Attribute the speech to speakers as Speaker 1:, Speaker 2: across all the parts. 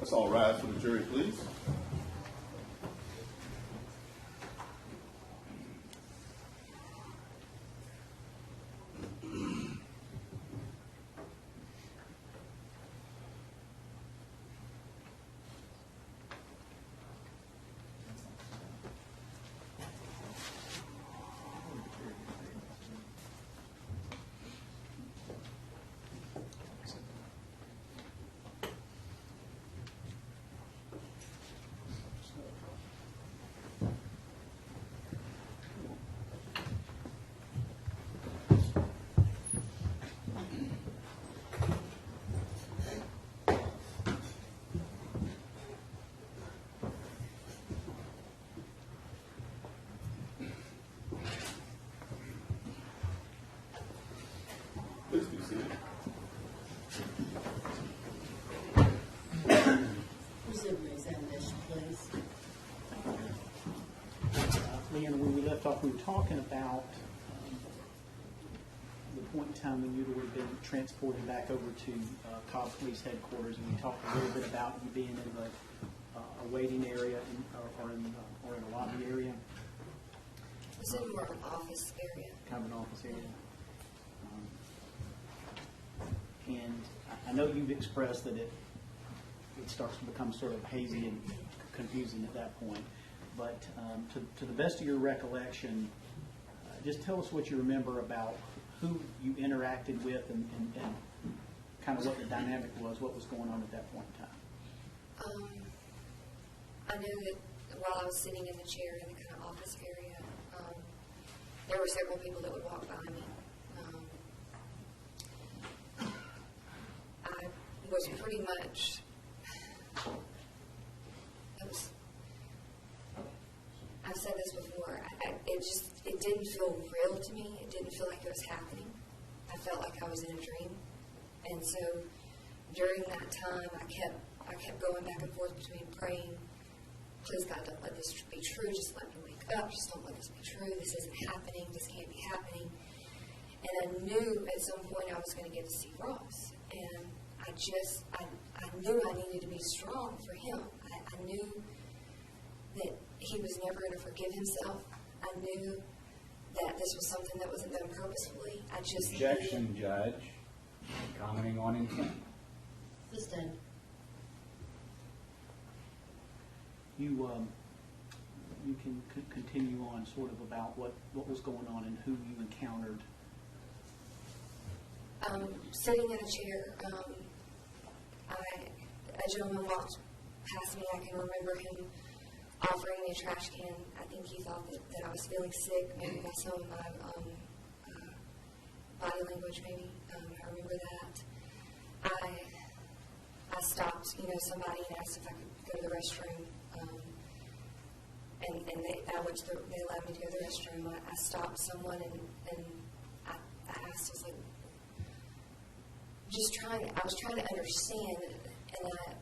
Speaker 1: Let's all rise for the jury, please. Please be seated.
Speaker 2: Resume the examination, please.
Speaker 3: Leanna, when we left off, we were talking about the point in time when you had been transported back over to Cobb Police Headquarters, and we talked a little bit about you being in the a waiting area or in a lobby area.
Speaker 4: It's in more of an office area.
Speaker 3: Kind of an office area. And I know you've expressed that it starts to become sort of hazy and confusing at that point. But to the best of your recollection, just tell us what you remember about who you interacted with and kind of what the dynamic was, what was going on at that point in time.
Speaker 4: I know that while I was sitting in the chair in the kind of office area, there were several people that would walk by me. I was pretty much, I've said this before, it didn't feel real to me. It didn't feel like it was happening. I felt like I was in a dream. And so during that time, I kept going back and forth between praying, please God, don't let this be true. Just let me wake up. Just don't let this be true. This isn't happening. This can't be happening. And I knew at some point I was going to get to see Ross. And I knew I needed to be strong for him. I knew that he was never going to forgive himself. I knew that this was something that wasn't done purposefully.
Speaker 5: Objection, Judge. Commenting on intent.
Speaker 2: Sustained.
Speaker 3: You can continue on sort of about what was going on and who you encountered.
Speaker 4: Sitting in a chair, a gentleman walked past me. I can remember him offering me a trash can. I think he thought that I was feeling sick, maybe by some of my body language, maybe. I remember that. I stopped, somebody and asked if I could go to the restroom. And they allowed me to go to the restroom. I stopped someone and I asked, I was like, I was trying to understand, and I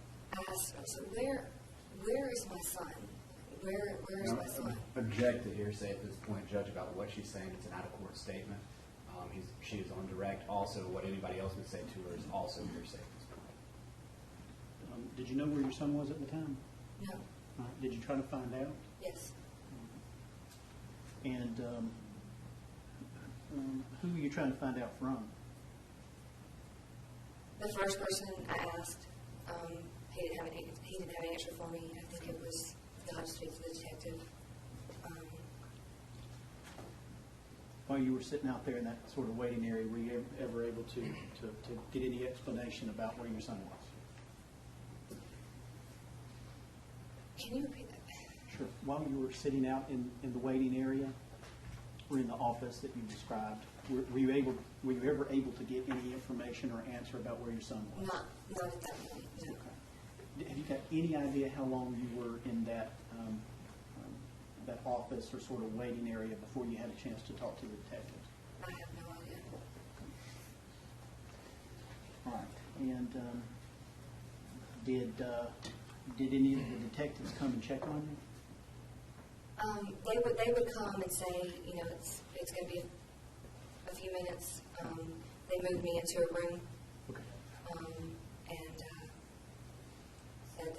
Speaker 4: asked, I said, where is my son? Where is my son?
Speaker 5: Object to hearsay at this point, Judge, about what she's saying. It's an out-of-court statement. She is on direct. Also, what anybody else would say to her is also hearsay at this point.
Speaker 3: Did you know where your son was at the time?
Speaker 4: No.
Speaker 3: Did you try to find out?
Speaker 4: Yes.
Speaker 3: And who were you trying to find out from?
Speaker 4: The first person I asked, he didn't have an answer for me. I think it was God speaks to the detective.
Speaker 3: While you were sitting out there in that sort of waiting area, were you ever able to get any explanation about where your son was?
Speaker 4: Can you repeat that?
Speaker 3: Sure. While you were sitting out in the waiting area or in the office that you described, were you ever able to get any information or answer about where your son was?
Speaker 4: Not at that point, no.
Speaker 3: Okay. Have you got any idea how long you were in that office or sort of waiting area before you had a chance to talk to the detective?
Speaker 4: I have no idea.
Speaker 3: All right. And did any of the detectives come and check on you?
Speaker 4: They would come and say, it's going to be a few minutes. They moved me into a room.
Speaker 3: Okay.
Speaker 4: And said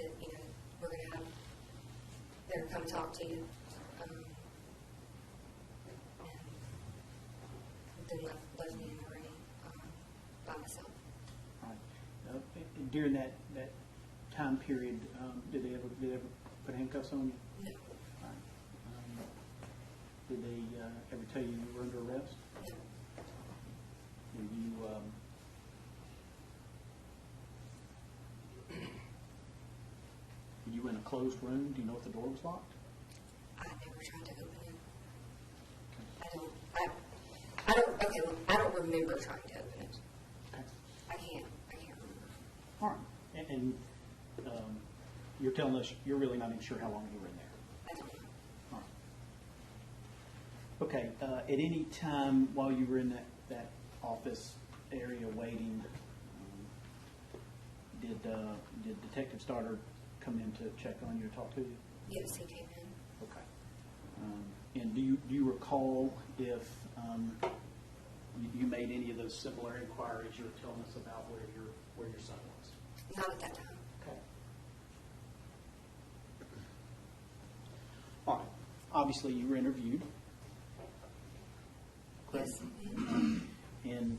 Speaker 4: they're going to come talk to you. And then left me in the room by myself.
Speaker 3: All right. During that time period, did they ever put handcuffs on you?
Speaker 4: No.
Speaker 3: All right. Did they ever tell you you were under arrest?
Speaker 4: No.
Speaker 3: Were you were you in a closed room? Do you know if the door was locked?
Speaker 4: I never tried to open it. I don't remember trying to open it.
Speaker 3: Okay.
Speaker 4: I can't remember.
Speaker 3: All right. And you're telling us you're really not even sure how long you were in there.
Speaker 4: I don't know.
Speaker 3: All right. Okay. At any time while you were in that office area waiting, did Detective Stoddard come in to check on you or talk to you?
Speaker 4: Yes, he came in.
Speaker 3: Okay. And do you recall if you made any of those similar inquiries you were telling us about where your son was?
Speaker 4: Not at that time.
Speaker 3: Okay. All right. Obviously, you were interviewed. Correct?
Speaker 4: Yes.
Speaker 3: And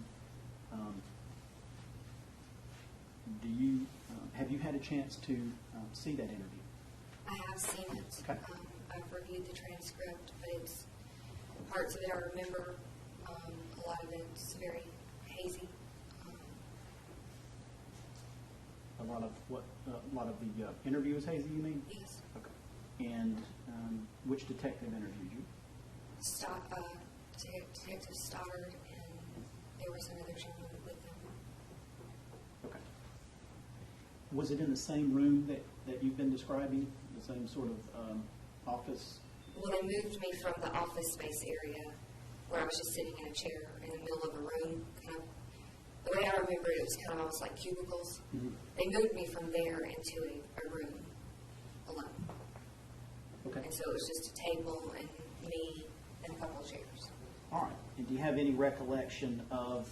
Speaker 3: do you have you had a chance to see that interview?
Speaker 4: I have seen it.
Speaker 3: Okay.
Speaker 4: I've reviewed the transcript, but it's parts of it I remember. A lot of it's very hazy.
Speaker 3: A lot of the interview is hazy. You mean?
Speaker 4: Yes.
Speaker 3: Okay. And which detective interviewed you?
Speaker 4: Detective Stoddard, and there was another gentleman with them.
Speaker 3: Okay. Was it in the same room that you've been describing? The same sort of office?
Speaker 4: Well, they moved me from the office space area where I was just sitting in a chair in the middle of a room. Kind of, the way I remember it, it was kind of almost like cubicles.
Speaker 3: Mm-hmm.
Speaker 4: They moved me from there into a room alone.
Speaker 3: Okay.
Speaker 4: And so it was just a table and me and a couple of chairs.
Speaker 3: All right. And do you have any recollection of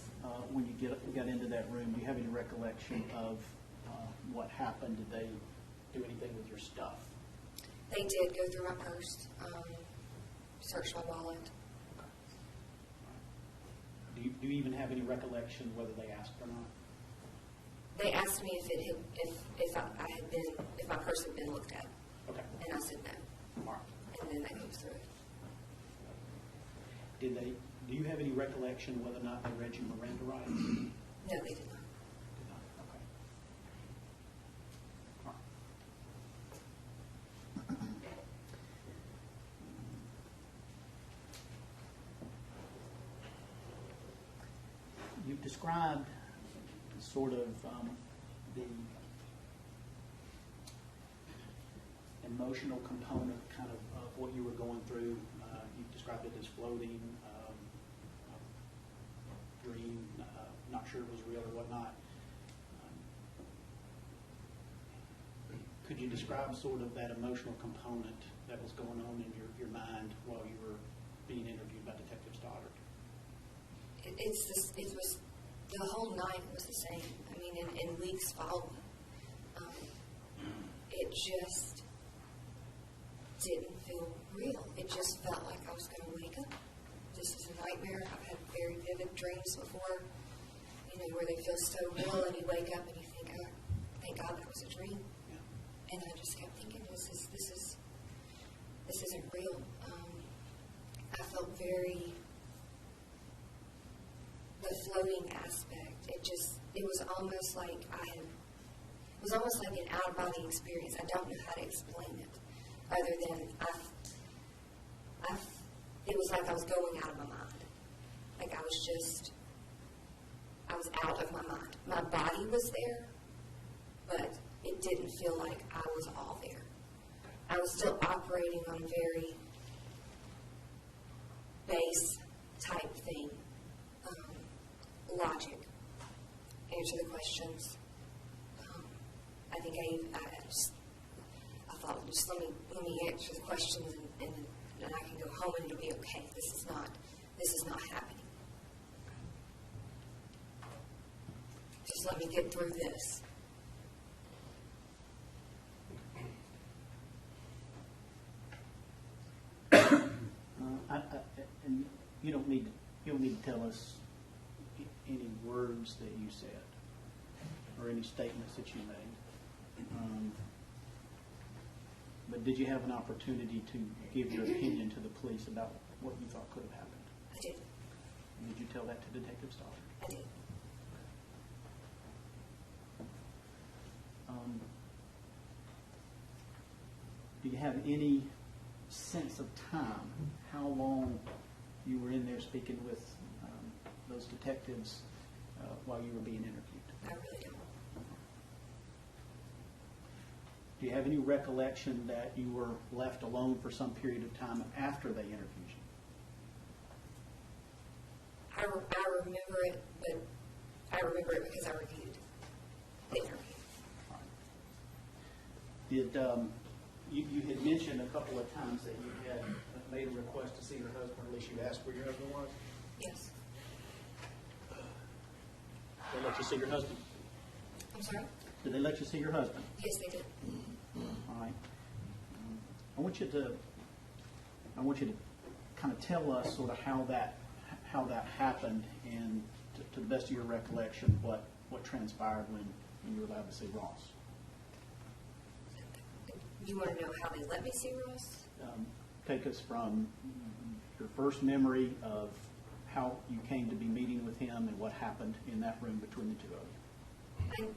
Speaker 3: when you got into that room? Do you have any recollection of what happened? Did they do anything with your stuff?
Speaker 4: They did go through my purse, search my wallet.
Speaker 3: Okay. Do you even have any recollection whether they asked or not?
Speaker 4: They asked me if my purse had been looked at,
Speaker 3: Okay.
Speaker 4: and I said no.
Speaker 3: All right.
Speaker 4: And then they moved through it.
Speaker 3: Do you have any recollection whether or not they read you Miranda rights?
Speaker 4: No, they did not.
Speaker 3: Did not. Okay. All right. You've described sort of the emotional component kind of what you were going through. You've described it as floating, dream, not sure it was real or whatnot. Could you describe sort of that emotional component that was going on in your mind while you were being interviewed by Detective Stoddard?
Speaker 4: It was the whole night was the same. I mean, in weeks following, it just didn't feel real. It just felt like I was going to wake up. This is a nightmare. I've had very vivid dreams before, where they feel so real, and you wake up and you think, oh, thank God that was a dream.
Speaker 3: Yeah.
Speaker 4: And I just kept thinking, this isn't real. I felt the floating aspect. It was almost like it was almost like an out of body experience. I don't know how to explain it, other than it was like I was going out of my mind. Like I was out of my mind. My body was there, but it didn't feel like I was all there. I was still operating on very base type thing. Logic. Answer the questions. I think I thought, just let me answer the questions and I can go home and it'll be okay. This is not happening. Just let me get through this.
Speaker 3: you don't need to tell us any words that you said or any statements that you made. But did you have an opportunity to give your opinion to the police about what you thought could have happened?
Speaker 4: I did.
Speaker 3: And did you tell that to Detective Stoddard?
Speaker 4: I did.
Speaker 3: Do you have any sense of time, how long you were in there speaking with those detectives while you were being interviewed?
Speaker 4: I really don't.
Speaker 3: Do you have any recollection that you were left alone for some period of time after they interviewed you?
Speaker 4: I remember it, but I remember it because I reviewed the interview.
Speaker 3: All right. Did you had mentioned a couple of times that you had made a request to see your husband, or at least you asked where your husband was?
Speaker 4: Yes.
Speaker 3: They let you see your husband?
Speaker 4: I'm sorry?
Speaker 3: Did they let you see your husband?
Speaker 4: Yes, they did.
Speaker 3: All right. I want you to kind of tell us sort of how that happened, and to the best of your recollection, what transpired when you were allowed to see Ross.
Speaker 4: You want to know how they let me see Ross?
Speaker 3: Take us from your first memory of how you came to be meeting with him and what happened in that room between the two of you.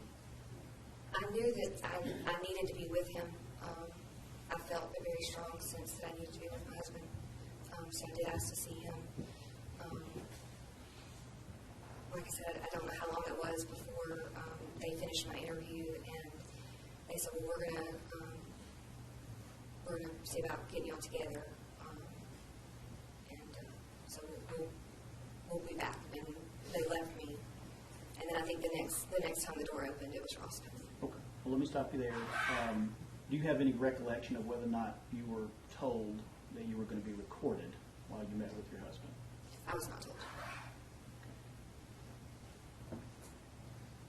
Speaker 4: I knew that I needed to be with him. I felt a very strong sense that I needed to be with my husband. So I did ask to see him. Like I said, I don't know how long it was before they finished my interview, and they said, well, we're gonna see about getting y'all together. So we'll be back. And they left me. And then I think the next time the door opened, it was Ross.
Speaker 3: Okay. Well, let me stop you there. Do you have any recollection of whether or not you were told that you were going to be recorded while you met with your husband?
Speaker 4: I was not told.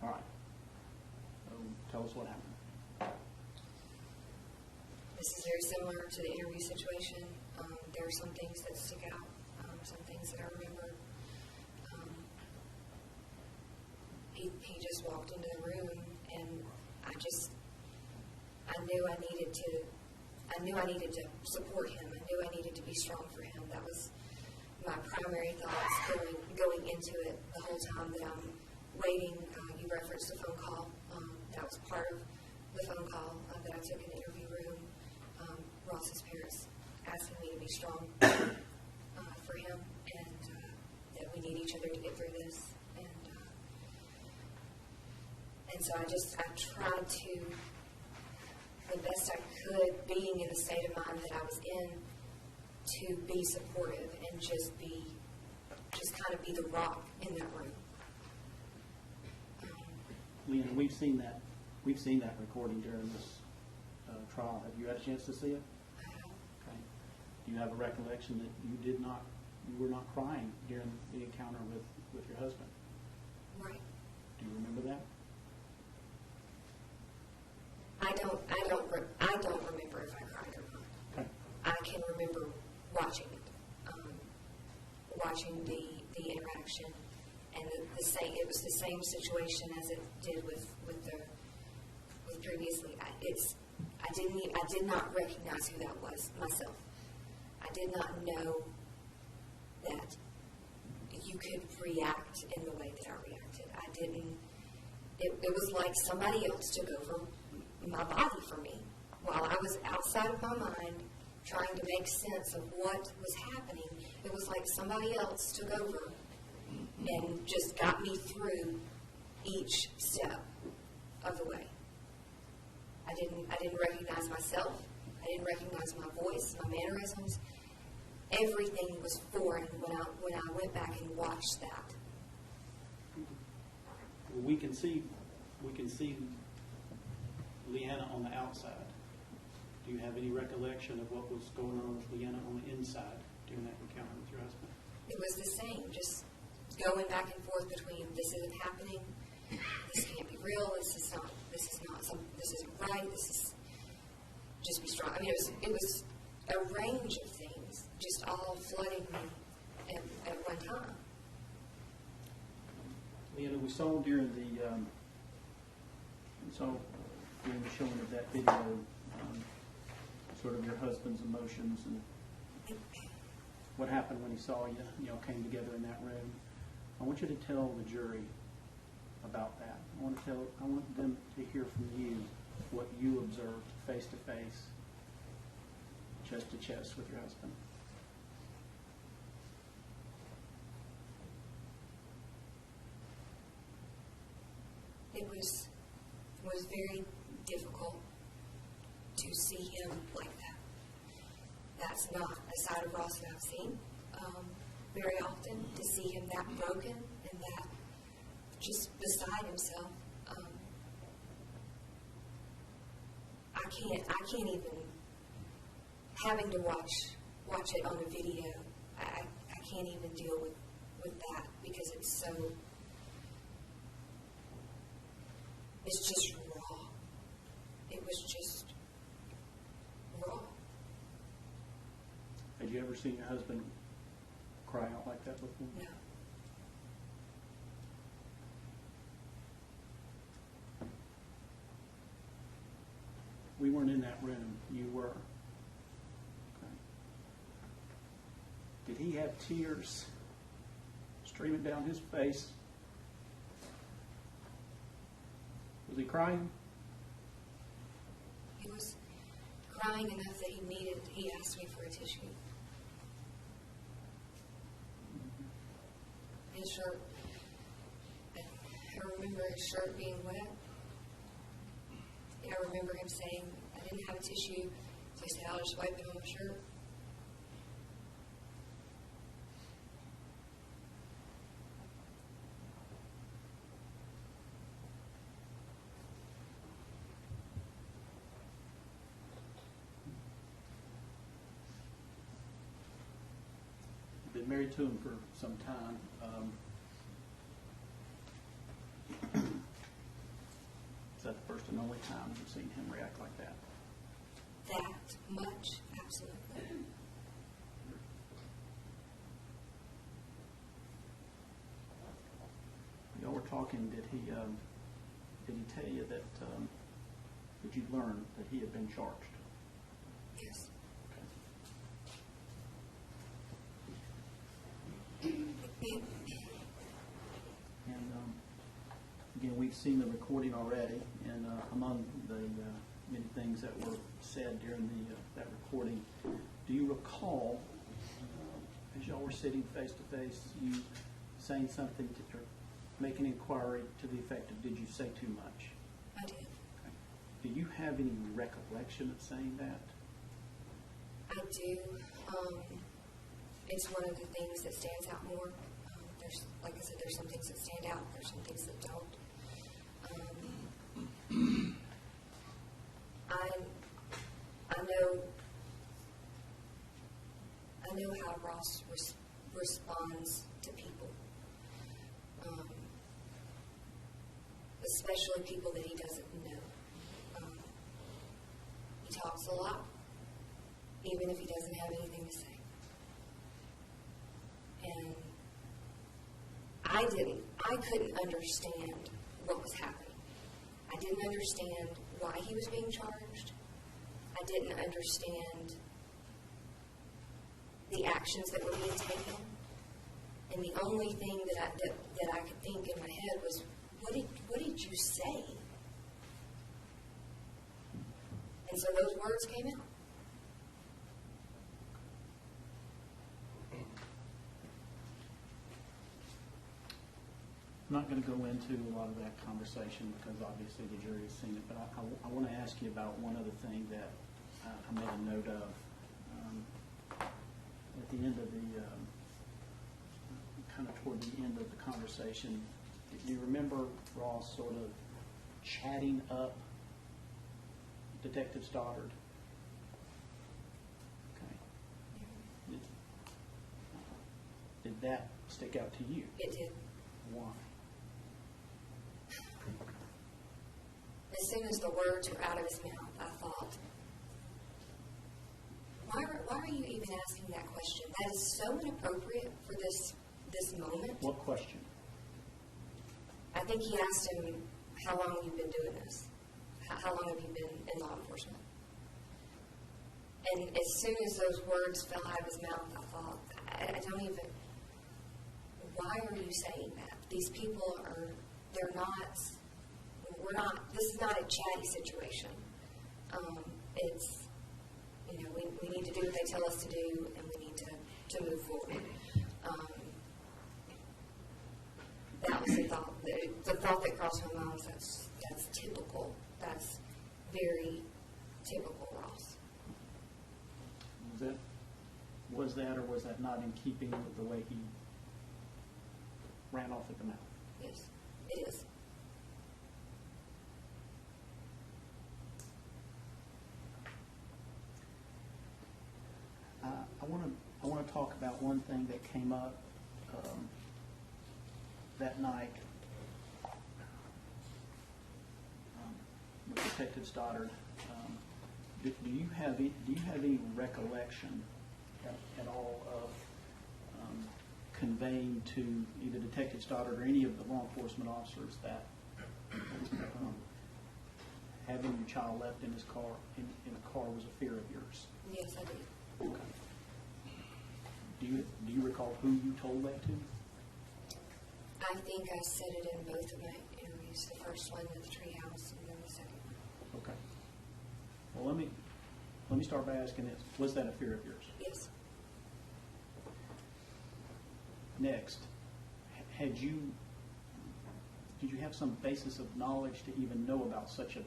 Speaker 3: All right. Tell us what happened.
Speaker 4: This is very similar to the interview situation. There are some things that stick out, some things that I remember. He just walked into the room, and I knew I needed to support him. I knew I needed to be strong for him. That was my primary thoughts going into it the whole time that I'm waiting. You referenced the phone call. That was part of the phone call that I took in the interview room. Ross's parents asking me to be strong for him, and that we need each other to get through this. And so I tried to, the best I could, being in the state of mind that I was in, to be supportive and just kind of be the rock in that room.
Speaker 3: Leanna, we've seen that recording during this trial. Have you had a chance to see it?
Speaker 4: I have.
Speaker 3: Okay. Do you have a recollection that you were not crying during the encounter with your husband?
Speaker 4: Right.
Speaker 3: Do you remember that?
Speaker 4: I don't remember if I cried or not.
Speaker 3: Okay.
Speaker 4: I can remember watching it, watching the interaction, and it was the same situation as it did with previously. I did not recognize who that was myself. I did not know that you could react in the way that I reacted. I didn't. It was like somebody else took over my body for me while I was outside of my mind trying to make sense of what was happening. It was like somebody else took over and just got me through each step of the way. I didn't recognize myself. I didn't recognize my voice, my mannerisms. Everything was foreign when I went back and watched that.
Speaker 3: Well, we can see Leanna on the outside. Do you have any recollection of what was going on with Leanna on the inside during that encounter with your husband?
Speaker 4: It was the same, just going back and forth between this isn't happening, this can't be real, this isn't right, this is just be strong. I mean, it was a range of things just all flooding me at one time.
Speaker 3: Leanna, we saw during the showing of that video, sort of your husband's emotions and what happened when he saw you know, came together in that room. I want you to tell the jury about that. I want them to hear from you what you observed face to face, chest to chest with your husband.
Speaker 4: It was very difficult to see him like that. That's not a side of Ross that I've seen very often, to see him that broken and that just beside himself. I can't even, having to watch it on a video, I can't even deal with that, because it's just raw. It was just raw.
Speaker 3: Had you ever seen your husband cry out like that before?
Speaker 4: No.
Speaker 3: We weren't in that room. You were. Okay. Did he have tears streaming down his face? Was he crying?
Speaker 4: He was crying enough that he asked me for a tissue. His shirt, I remember his shirt being wet. I remember him saying, I didn't have a tissue, so he said, I'll just wipe it on my shirt.
Speaker 3: You've been married to him for some time. Is that the first and only time you've seen him react like that?
Speaker 4: That much, absolutely.
Speaker 3: Y'all were talking. Did he tell you that did you learn that he had been charged?
Speaker 4: Yes.
Speaker 3: And again, we've seen the recording already, and among the many things that were said during that recording, do you recall, as y'all were sitting face to face, you saying something or make an inquiry to the effect of, did you say too much?
Speaker 4: I did.
Speaker 3: Okay. Do you have any recollection of saying that?
Speaker 4: I do. It's one of the things that stands out more. There's, like I said, there's some things that stand out. There's some things that don't. I know how Ross responds to people, especially people that he doesn't know. He talks a lot, even if he doesn't have anything to say. And I couldn't understand what was happening. I didn't understand why he was being charged. I didn't understand the actions that were being taken. And the only thing that I could think in my head was, what did you say? And so those words came out.
Speaker 3: I'm not going to go into a lot of that conversation because obviously the jury has seen it, but I want to ask you about one other thing that I made a note of at the end of the, kind of toward the end of the conversation. Do you remember Ross sort of chatting up Detective Stoddard? Okay. Did that stick out to you?
Speaker 4: It did.
Speaker 3: Why?
Speaker 4: As soon as the words were out of his mouth, I thought, why are you even asking that question? question. That is so inappropriate for this moment.
Speaker 3: What question?
Speaker 4: I think he asked him, how long have you been doing this? How long have you been in law enforcement? And as soon as those words fell out of his mouth, I thought, I don't even, why are you saying that? These people are, this is not a chatty situation. It's, we need to do what they tell us to do, and we need to move forward. That was the thought. The thought that crossed my mind was that's typical. That's very typical Ross.
Speaker 3: Was that or was that not in keeping with the way he ran off at the mouth?
Speaker 4: Yes, it is.
Speaker 3: I want to talk about one thing that came up that night with Detective Stoddard. Do you have any recollection at all of conveying to either Detective Stoddard or any of the law enforcement officers that having your child left in his car in a car was a fear of yours?
Speaker 4: Yes, I do.
Speaker 3: Okay. Do you recall who you told that to?
Speaker 4: I think I said it in both of my interviews. The first one with the treehouse, and then the second one.
Speaker 3: Okay. Well, let me start by asking this: was that a fear of yours?
Speaker 4: Yes.
Speaker 3: Next, did you have some basis of knowledge to even know about such a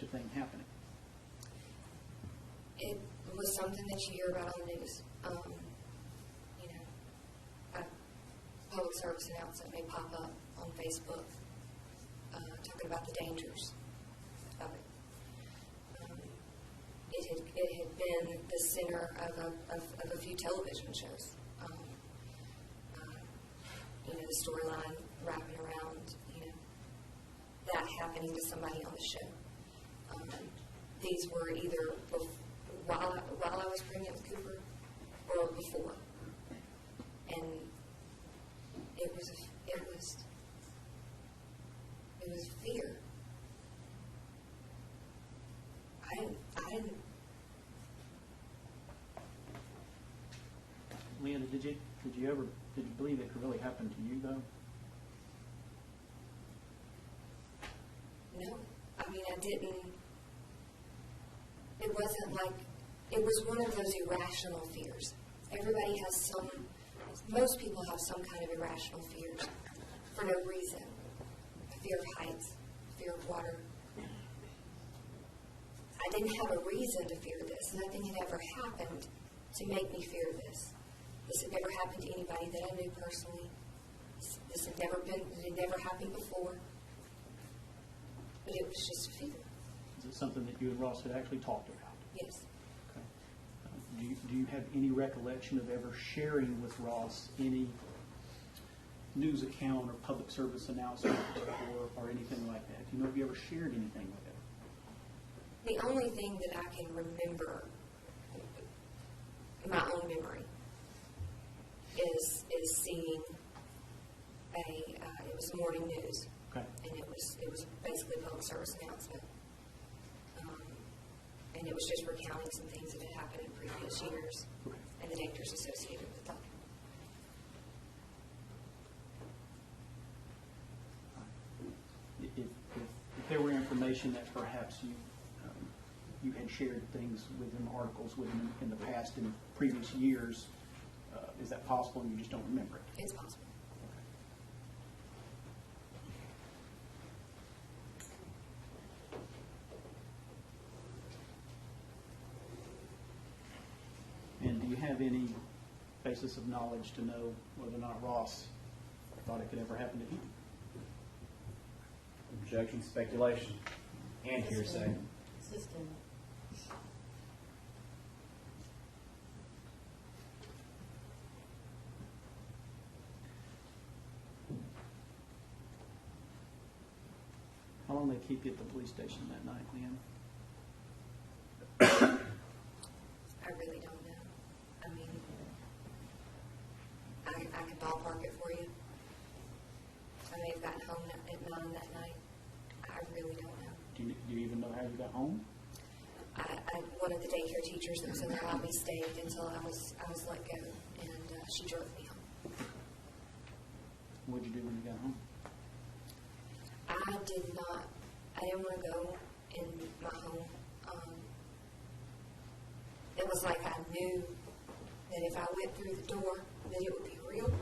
Speaker 3: thing happening?
Speaker 4: It was something that you hear about on the news. A public service announcement may pop up on Facebook talking about the dangers of it. It had been the center of a few television shows. The storyline wrapping around, that happening to somebody on the show. These were either while I was pregnant with Cooper or before. And it was fear. I didn't.
Speaker 3: Leanna, did you believe it could really happen to you though?
Speaker 4: No. I mean, I didn't. It wasn't like, it was one of those irrational fears. Everybody has most people have some kind of irrational fears for no reason. Fear of heights, fear of water. I didn't have a reason to fear this. Nothing had ever happened to make me fear this. This had never happened to anybody that I knew personally. This had never happened before. But it was just fear.
Speaker 3: Is it something that you and Ross had actually talked about?
Speaker 4: Yes.
Speaker 3: Okay. Do you have any recollection of ever sharing with Ross any news account or public service announcement or anything like that? Do you know if you ever shared anything with him?
Speaker 4: The only thing that I can remember, my own memory, is seeing it was morning news.
Speaker 3: Okay.
Speaker 4: And it was basically a public service announcement. And it was just recounting some things that had happened in previous years and the dangers associated with them.
Speaker 3: If there were information that perhaps you had shared things within articles with him in the past, in previous years, is that possible and you just don't remember it?
Speaker 4: It's possible.
Speaker 3: And do you have any basis of knowledge to know whether or not Ross thought it could ever happen to him?
Speaker 5: Objection, speculation, and hearsay.
Speaker 2: System.
Speaker 3: How long did they keep you at the police station that night, Leanna?
Speaker 4: I really don't know. I mean, can ballpark it for you. I may have gotten home at 9 that night. I really don't know.
Speaker 3: Do you even know how you got home?
Speaker 4: One of the daycare teachers that was in the lobby stayed until I was let go, and she drove me home.
Speaker 3: What did you do when you got home?
Speaker 4: I didn't want to go in my home. It was like I knew that if I went through the door, that it would be real.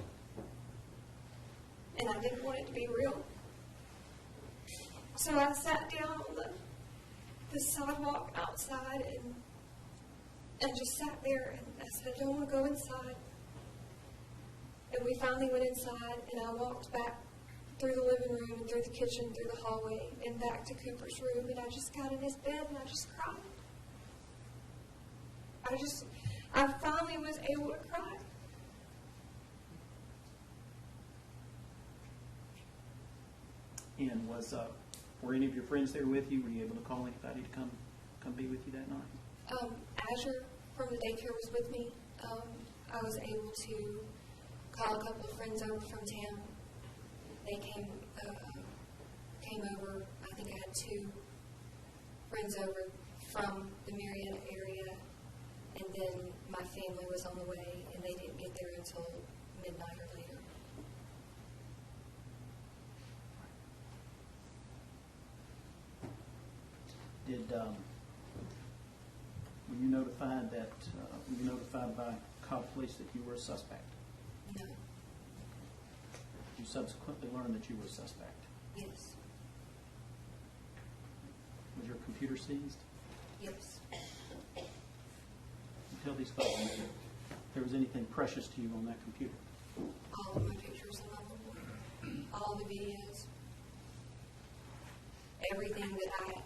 Speaker 4: And I didn't want it to be real. So I sat down on the sidewalk outside and just sat there, and I said, I don't want to go inside. And we finally went inside, and I walked back through the living room and through the kitchen, through the hallway, and back to Cooper's room, and I just got in his bed and I just cried. I finally was able to cry.
Speaker 3: And were any of your friends there with you? Were you able to call anybody to come be with you that night?
Speaker 4: Azure from the daycare was with me. I was able to call a couple of friends over from town. They came over. I think I had 2 friends over from the Marietta area, and then my family was on the way, and they didn't get there until midnight or later.
Speaker 3: Were you notified by Cobb Police that you were a suspect?
Speaker 4: No.
Speaker 3: You subsequently learned that you were a suspect.
Speaker 4: Yes.
Speaker 3: Was your computer seized?
Speaker 4: Yes.
Speaker 3: Tell these folks if there was anything precious to you on that computer.
Speaker 4: All of my pictures on my mobile, all the videos, everything that I had.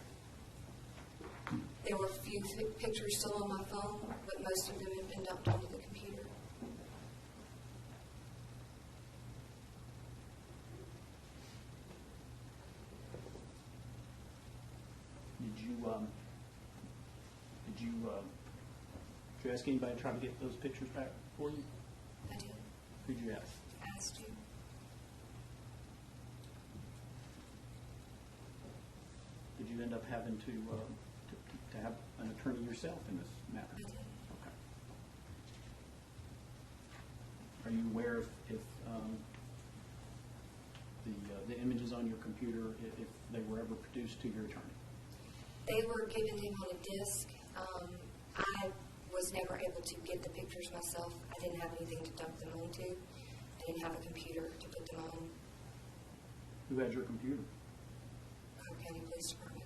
Speaker 4: There were a few pictures still on my phone, but most of them had been dumped onto the computer.
Speaker 3: Did you ask anybody to try to get those pictures back for you?
Speaker 4: I did.
Speaker 3: Who'd you ask?
Speaker 4: Asked you.
Speaker 3: Did you end up having to have an attorney yourself in this matter?
Speaker 4: I did.
Speaker 3: Okay. Are you aware if the images on your computer, if they were ever produced to your attorney?
Speaker 4: They were given him on a disc. I was never able to get the pictures myself. I didn't have anything to dump them onto. I didn't have a computer to put them on.
Speaker 3: Who had your computer?
Speaker 4: Cobb County Police Department.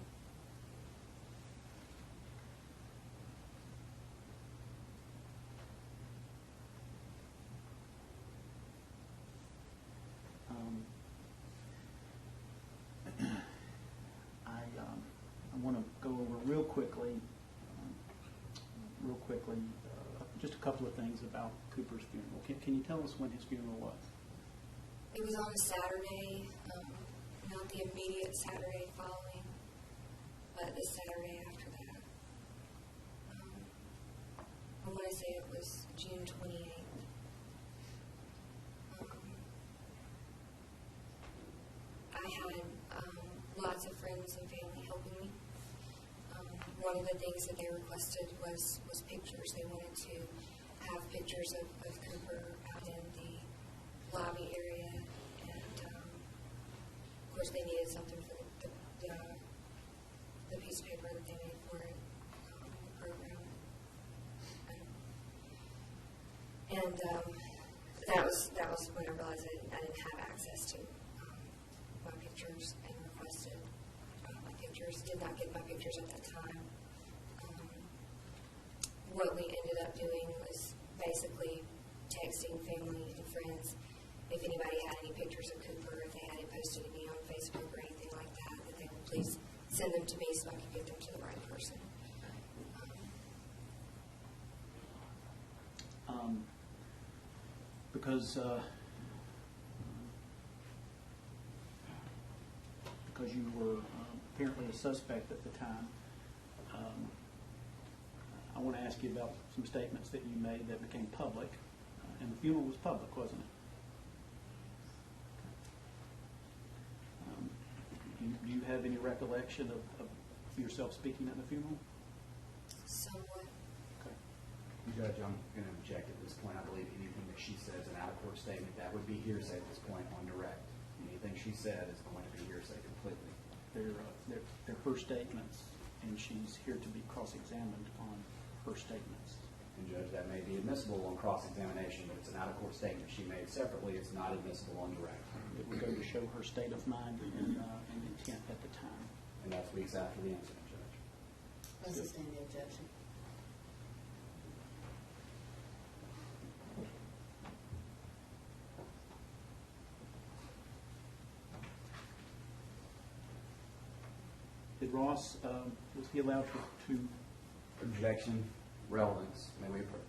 Speaker 3: I want to go over real quickly, just a couple of things about Cooper's funeral. Can you tell us when his funeral was?
Speaker 4: It was on a Saturday, not the immediate Saturday following, but the Saturday after that. I want to say it was June 28th. I had lots of friends and family helping me. One of the things that they requested was pictures. They wanted to have pictures of Cooper out in the lobby area, and of course they needed something for the piece of paper that they made for it, the program. And that was when I realized I didn't have access to my pictures, and requested my pictures. Did not get my pictures at that time. What we ended up doing was basically texting family and friends if anybody had any pictures of Cooper, if they had it posted to me on Facebook or anything like that, that they would please send them to me so I could get them to the right person.
Speaker 3: Because you were apparently a suspect at the time, I want to ask you about some statements that you made that became public, and the funeral was public, wasn't it? have any recollection of yourself speaking at the funeral?
Speaker 4: Somewhat.
Speaker 3: Okay.
Speaker 5: Judge, I'm going to object at this point. I believe anything that she says in out-of-court statement, that would be hearsay at this point on direct. Anything she said is going to be hearsay completely.
Speaker 3: They're her statements, and she's here to be cross-examined on her statements.
Speaker 5: And Judge, that may be admissible on cross-examination, but it's an out-of-court statement she made separately. It's not admissible on direct.
Speaker 3: It would go to show her state of mind and intent at the time.
Speaker 5: And that's weeks after the incident, Judge.
Speaker 2: I sustain the objection.
Speaker 3: Did Ross, was he allowed to
Speaker 5: Objection, relevance, may we approach?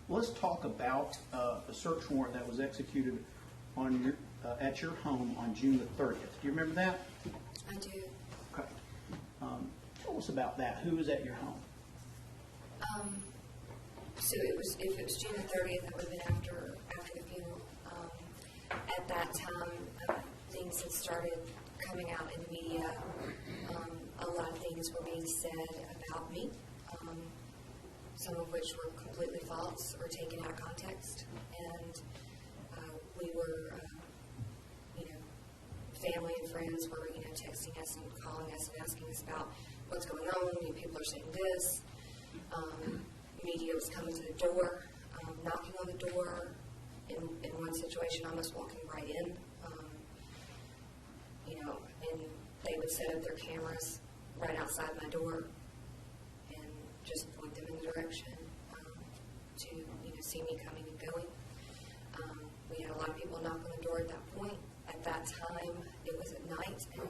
Speaker 3: Let's talk about the search warrant that was executed on your, at your home on June the 30th. Do you remember that?
Speaker 4: I do.
Speaker 3: Okay. Tell us about that. Who was at your home?
Speaker 4: So if it was June the 30th, that would have been after the funeral. At that time, things had started coming out in the media. A lot of things were being said about me, some of which were completely false or taken out of context. And we were, family and friends were, texting us and calling us and asking us about what's going on. People are saying this. Media was coming to the door, knocking on the door. In one situation, almost walking right in. And they would set up their cameras right outside my door and just point them in the direction to see me coming and going. We had a lot of people knock on the door at that point. At that time, it was at night, and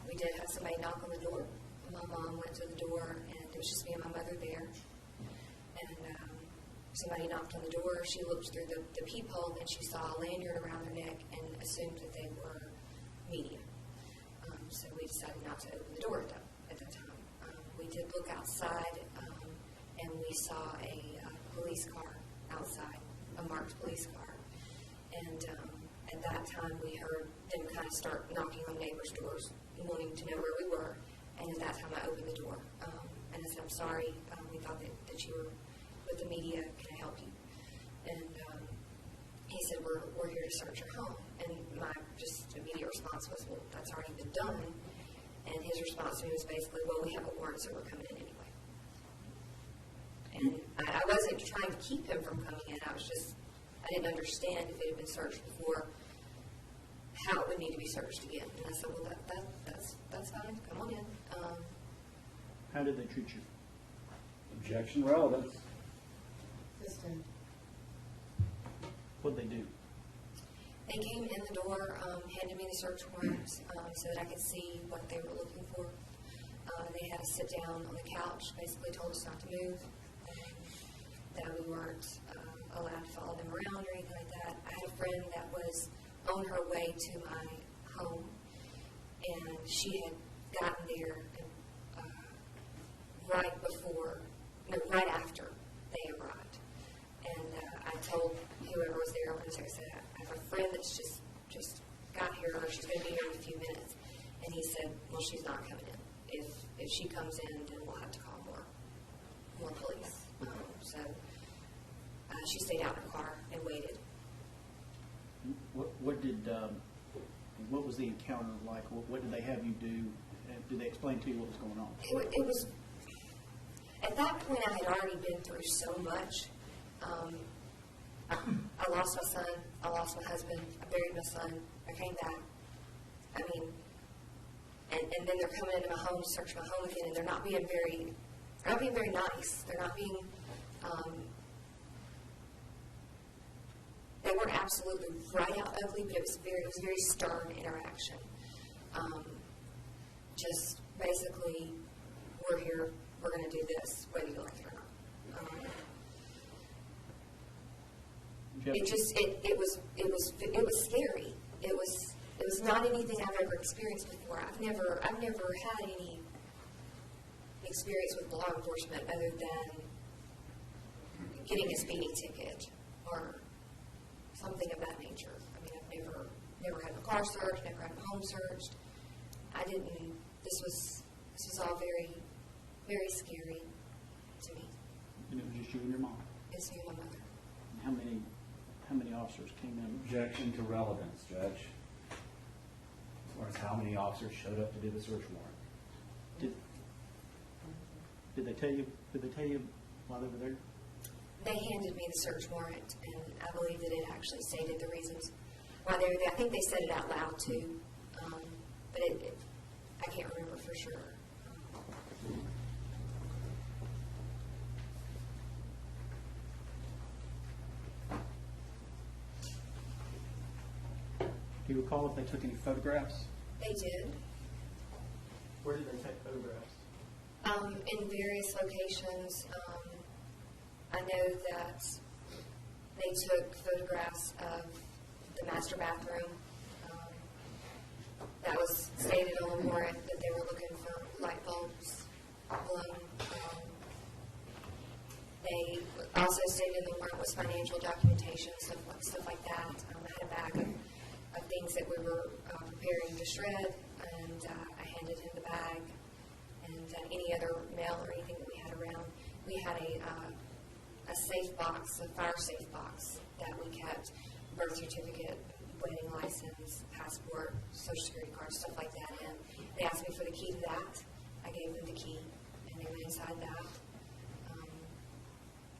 Speaker 4: we did have somebody knock on the door. My mom went to the door, and it was just me and my mother there. And somebody knocked on the door. She looked through the peephole, and she saw a lanyard around their neck and assumed that they were media. So we decided not to open the door at that time. We did look outside, and we saw a police car outside, a marked police car. And at that time, we heard them kind of start knocking on neighbors' doors, wanting to know where we were. And at that time, I opened the door. And I said, "I'm sorry, we thought that you were with the media. Can I help you?" And he said, we're here to search your home. And my just immediate response was, "Well, that's already been done." And his response to me was basically, "Well, we have a warrant, so we're coming in anyway." And I wasn't trying to keep him from coming in. I didn't understand if it had been searched before, how it would need to be searched again. And I said, "Well, that's fine. Come on in."
Speaker 3: How did they treat you?
Speaker 5: Objection, relevance.
Speaker 2: Sustain.
Speaker 3: What did they do?
Speaker 4: They came in the door, handed me the search warrant so that I could see what they were looking for. They they had us sit down on the couch, basically told us not to move, that we weren't allowed to follow them around or anything like that. I had a friend that was on her way to my home, and she had gotten there right after they arrived. And I told whoever was there, I said, I have a friend that's just got here, or she's going to be here in a few minutes. And he said, well, she's not coming in. If she comes in, then we'll have to call more police. So she stayed out in her car and waited.
Speaker 3: What was the encounter like? What did they have you do? Did they explain to you what was going on?
Speaker 4: It was, at that point, I had already been through so much. I lost my son. I lost my husband. I buried my son. I came back. I mean, and then they're coming into my home to search my home again, and they're not being very nice. They're not being, they weren't absolutely right out ugly, but it was very stern interaction. Just basically, we're here, we're going to do this, whether you like it or not. It was scary. It was not anything I've ever experienced before. I've never had any experience with law enforcement other than getting a speeding ticket or something of that nature. I mean, I've never had my car searched, never had my home searched. This was all very, very scary to me.
Speaker 3: And it was just you and your mom?
Speaker 4: It's me and my mother.
Speaker 3: And how many officers came in?
Speaker 5: Objection to relevance, Judge. As far as how many officers showed up to do the search warrant.
Speaker 3: Did they tell you while they were there?
Speaker 4: They handed me the search warrant, and I believe that it actually stated the reasons why they were there. I think they said it out loud too, but I can't remember for sure.
Speaker 3: Do you recall if they took any photographs?
Speaker 4: They did.
Speaker 3: Where did they take photographs?
Speaker 4: In various locations. I know that they took photographs of the master bathroom. That was stated on the warrant that they were looking for light bulbs blown. They also stated in the warrant was financial documentation, stuff like that. I had a bag of things that we were preparing to shred, and I handed him the bag and any other mail or anything that we had around. We had a safe box, a fire safe box that we kept birth certificate, wedding license, passport, social security card, stuff like that in. They asked me for the key to that. I gave them the key, and they went inside that.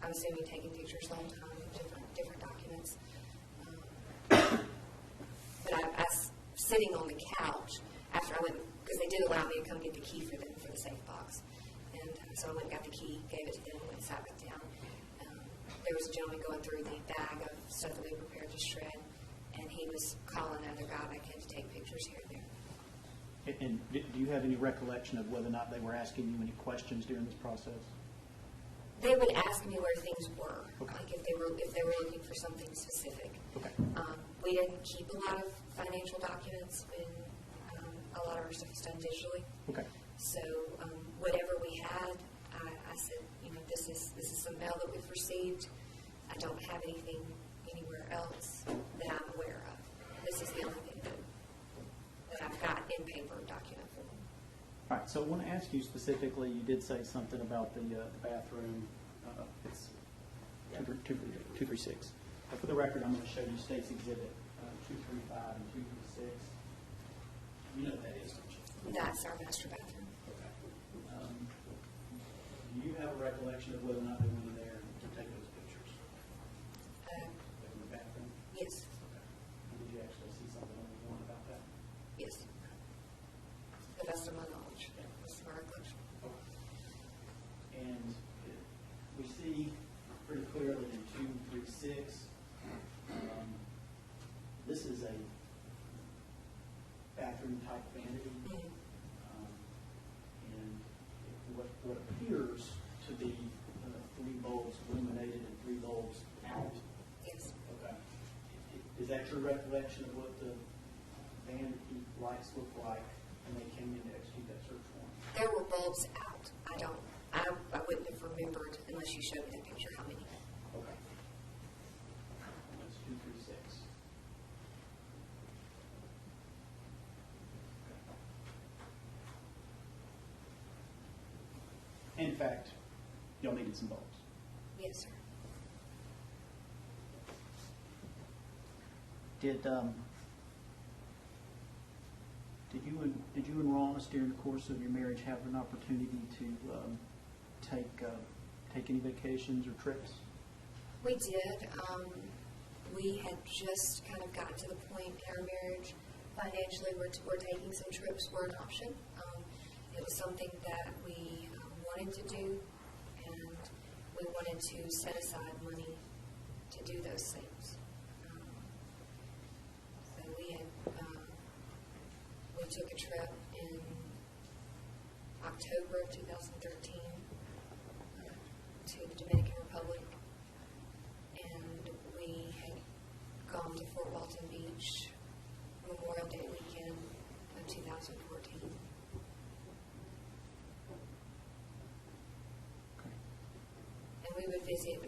Speaker 4: I'm assuming taking pictures the whole time of different documents. But I was sitting on the couch after I went, because they did allow me to come get the key for them for the safe box. And so I went and got the key, gave it to them, and went and sat back down. There was a gentleman going through the bag of stuff that we prepared to shred, and he was calling another guy back in to take pictures here and there.
Speaker 3: And do you have any recollection of whether or not they were asking you any questions during this process?
Speaker 4: They would ask me where things were,
Speaker 3: Okay.
Speaker 4: like if they were looking for something specific.
Speaker 3: Okay.
Speaker 4: We didn't keep a lot of financial documents when a lot of our stuff was done digitally.
Speaker 3: Okay.
Speaker 4: So whatever we had, I said, this is some mail that we've received. I don't have anything anywhere else that I'm aware of. This is the only thing that I've got in paper document form.
Speaker 3: All right, so I want to ask you specifically, you did say something about the bathroom. It's 236. For the record, I'm going to show you State's Exhibit 235 and 236. You know what that is, don't you?
Speaker 4: That's our master bathroom.
Speaker 3: Okay. Do you have a recollection of whether or not they went in there to take those pictures? In the bathroom?
Speaker 4: Yes.
Speaker 3: Okay. And did you actually see something on the warrant about that?
Speaker 4: Yes. To the best of my knowledge. That's my recollection.
Speaker 3: And we see pretty clearly in 236, this is a bathroom type vanity.
Speaker 4: Mm-hmm.
Speaker 3: And Is that your recollection of what the vanity lights looked like when they came in to execute that search warrant?
Speaker 4: There were bulbs out. I wouldn't have remembered unless you showed me that picture how many.
Speaker 3: Okay. That's 236. In fact, y'all needed some bulbs.
Speaker 4: Yes, sir.
Speaker 3: Did you and Ross during the course of your marriage have an opportunity to take any vacations or trips?
Speaker 4: We did. We had just kind of gotten to the point in our marriage financially where taking some trips were an option. It was something that we wanted to do, and we wanted to set aside money to do those things. So we took a trip in October of 2013 to the Dominican Republic, and we had gone to Fort Walton Beach Memorial Day weekend of 2014. And we would visit.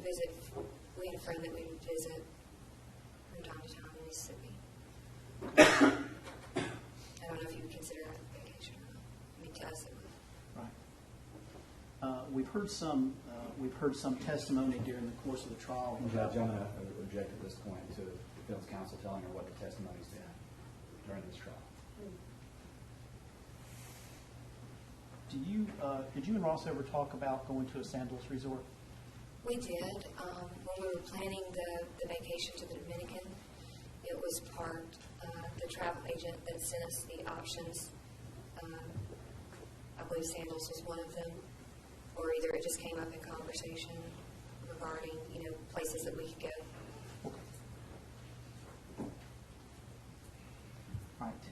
Speaker 4: We had a friend that we would visit from time to time in Mississippi. I don't know if you would consider that a vacation or not. I mean, to us it was.
Speaker 3: Right. We've heard some testimony during the course of the trial.
Speaker 5: Judge, I'm going to object at this point to the defense counsel telling her what the testimony said during this trial.
Speaker 3: Did you and Ross ever talk about going to a sandals resort?
Speaker 4: We did. When we were planning the vacation to the Dominican, it was part, the travel agent that sent us the options. I believe sandals was one of them, or either it just came up in conversation regarding, places that we could go.
Speaker 3: Okay. All right.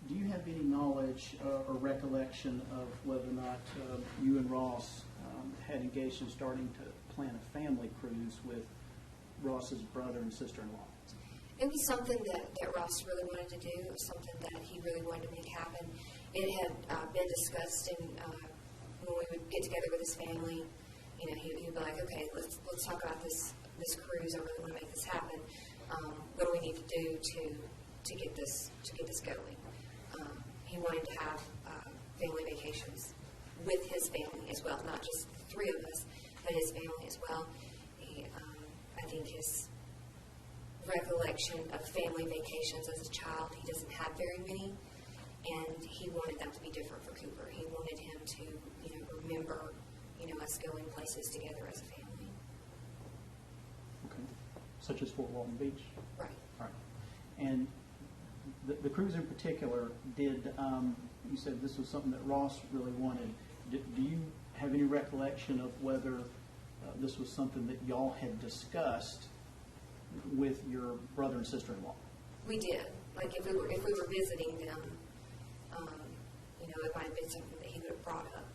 Speaker 3: Do you have any knowledge or recollection of whether or not you and Ross had engaged in starting to plan a family cruise with Ross's brother and sister-in-law?
Speaker 4: It was something that Ross really wanted to do. It was something that he really wanted to make happen. It had been discussed when we would get together with his family. He'd be like, okay, let's talk about this cruise. I really want to make this happen. What do we need to do to get this going? He wanted to have family vacations with his family as well, not just the three of us, but his family as well. I think his recollection of family vacations as a child, he doesn't have very many, and he wanted that to be different for Cooper. He wanted him to, remember, us going places together as a family.
Speaker 3: Okay. Such as Fort Walton Beach?
Speaker 4: Right.
Speaker 3: All right. And the cruise in particular, you said this was something that Ross really wanted. Do you have any recollection of whether this was something that y'all had discussed with your brother and sister-in-law?
Speaker 4: We did. Like if we were visiting them, it might have been something that he would have brought up.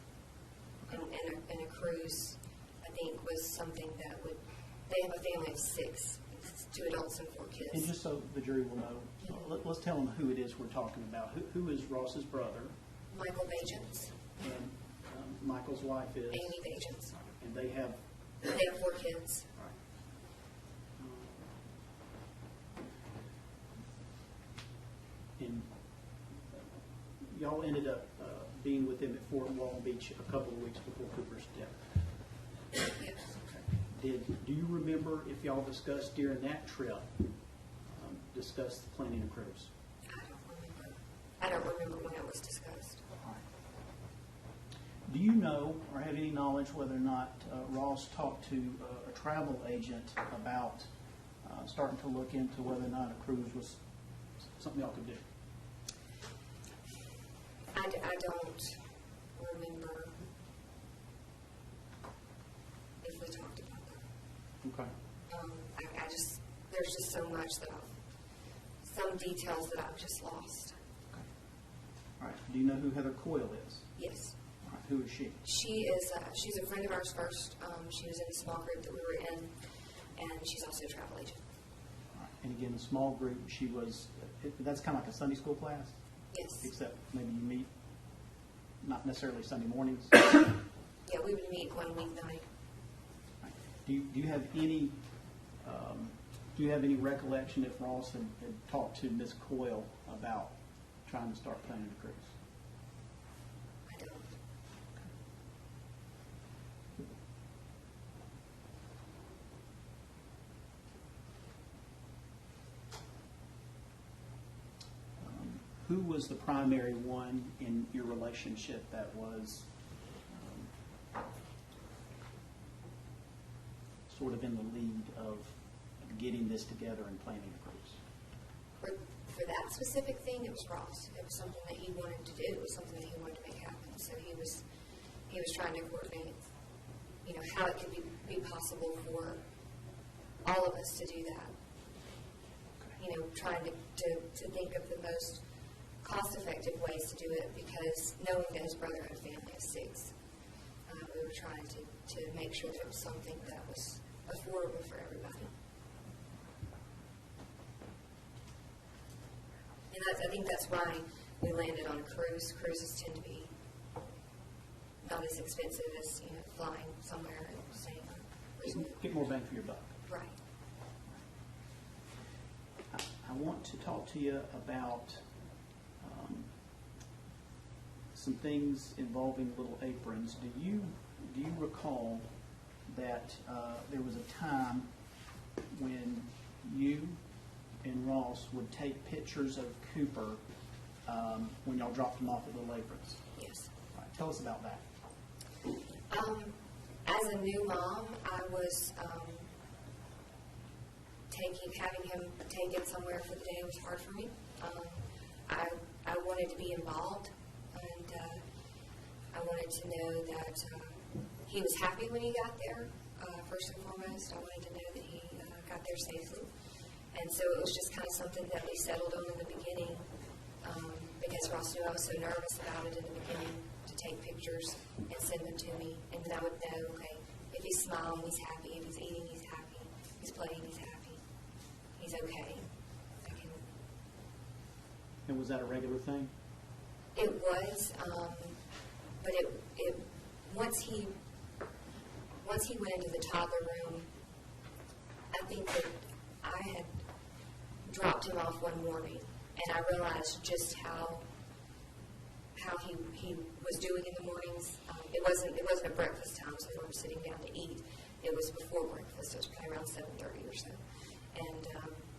Speaker 4: And a cruise, I think, was something that they have a family of 6, 2 adults and 4 kids.
Speaker 3: And just so the jury will know, let's tell them who it is we're talking about. Who is Ross's brother?
Speaker 4: Michael Bajans.
Speaker 3: And Michael's wife is?
Speaker 4: Amy Bajans.
Speaker 3: And they have?
Speaker 4: They have 4 kids.
Speaker 3: All right. And y'all ended up being with him at Fort Walton Beach a couple of weeks before Cooper's death.
Speaker 4: Yes.
Speaker 3: Okay. Do you remember if y'all discussed during that trip, discussed planning a cruise?
Speaker 4: I don't remember when it was discussed.
Speaker 3: All right. Do you know or have any knowledge whether or not Ross talked to a travel agent about starting to look into whether or not a cruise was something y'all could do?
Speaker 4: I don't remember if we talked about that.
Speaker 3: Okay.
Speaker 4: There's just so much some details that I've just lost.
Speaker 3: Okay. All right. Do you know who Heather Coyle is?
Speaker 4: Yes.
Speaker 3: All right. Who is she?
Speaker 4: She's a friend of ours first. She was in a small group that we were in, and she's also a travel agent.
Speaker 3: And again, small group, she was, that's kind of like a Sunday school class,
Speaker 4: Yes.
Speaker 3: except maybe you meet, not necessarily Sunday mornings.
Speaker 4: Yeah, we would meet one weeknight.
Speaker 3: Do you have any, recollection if Ross had talked to Miss Coyle about trying to start planning a cruise?
Speaker 4: I don't.
Speaker 3: Who was the primary one in your relationship that was sort of in the lead of getting this together and planning a cruise?
Speaker 4: For that specific thing, it was Ross. It was something that he wanted to do. It was something that he wanted to make happen. So he was trying to coordinate, how it could be possible for all of us to do that. Trying to think of the most cost-effective ways to do it, because knowing that his brother had a family of 6, we were trying to make sure that it was something that was affordable for everybody. And I think that's why we landed on a cruise. Cruises tend to be not as expensive as flying somewhere and staying on a resort.
Speaker 3: Get more bang for your buck.
Speaker 4: Right.
Speaker 3: I want to talk to you about some things involving little aprons. Do you recall that there was a time when you and Ross would take pictures of Cooper when y'all dropped him off at Little Aprons?
Speaker 4: Yes.
Speaker 3: All right, tell us about that.
Speaker 4: As a new mom, I was having him taken somewhere for the day was hard for me. I wanted to be involved, and I wanted to know that he was happy when he got there. First and foremost, I wanted to know that he got there safely. And so it was just kind of something that we settled on in the beginning, because Ross knew I was so nervous about it in the beginning, to take pictures and send them to me. And then I would know, okay, if he's smiling, he's happy. If he's eating, he's happy. If he's playing, he's happy. He's okay.
Speaker 3: And was that a regular thing?
Speaker 4: It was, but it once he went into the toddler room, I think that I had dropped him off one morning, and I realized just how he was doing in the mornings. It wasn't at breakfast time, so we weren't sitting down to eat. It was before breakfast. It was probably around 7:30 or so, and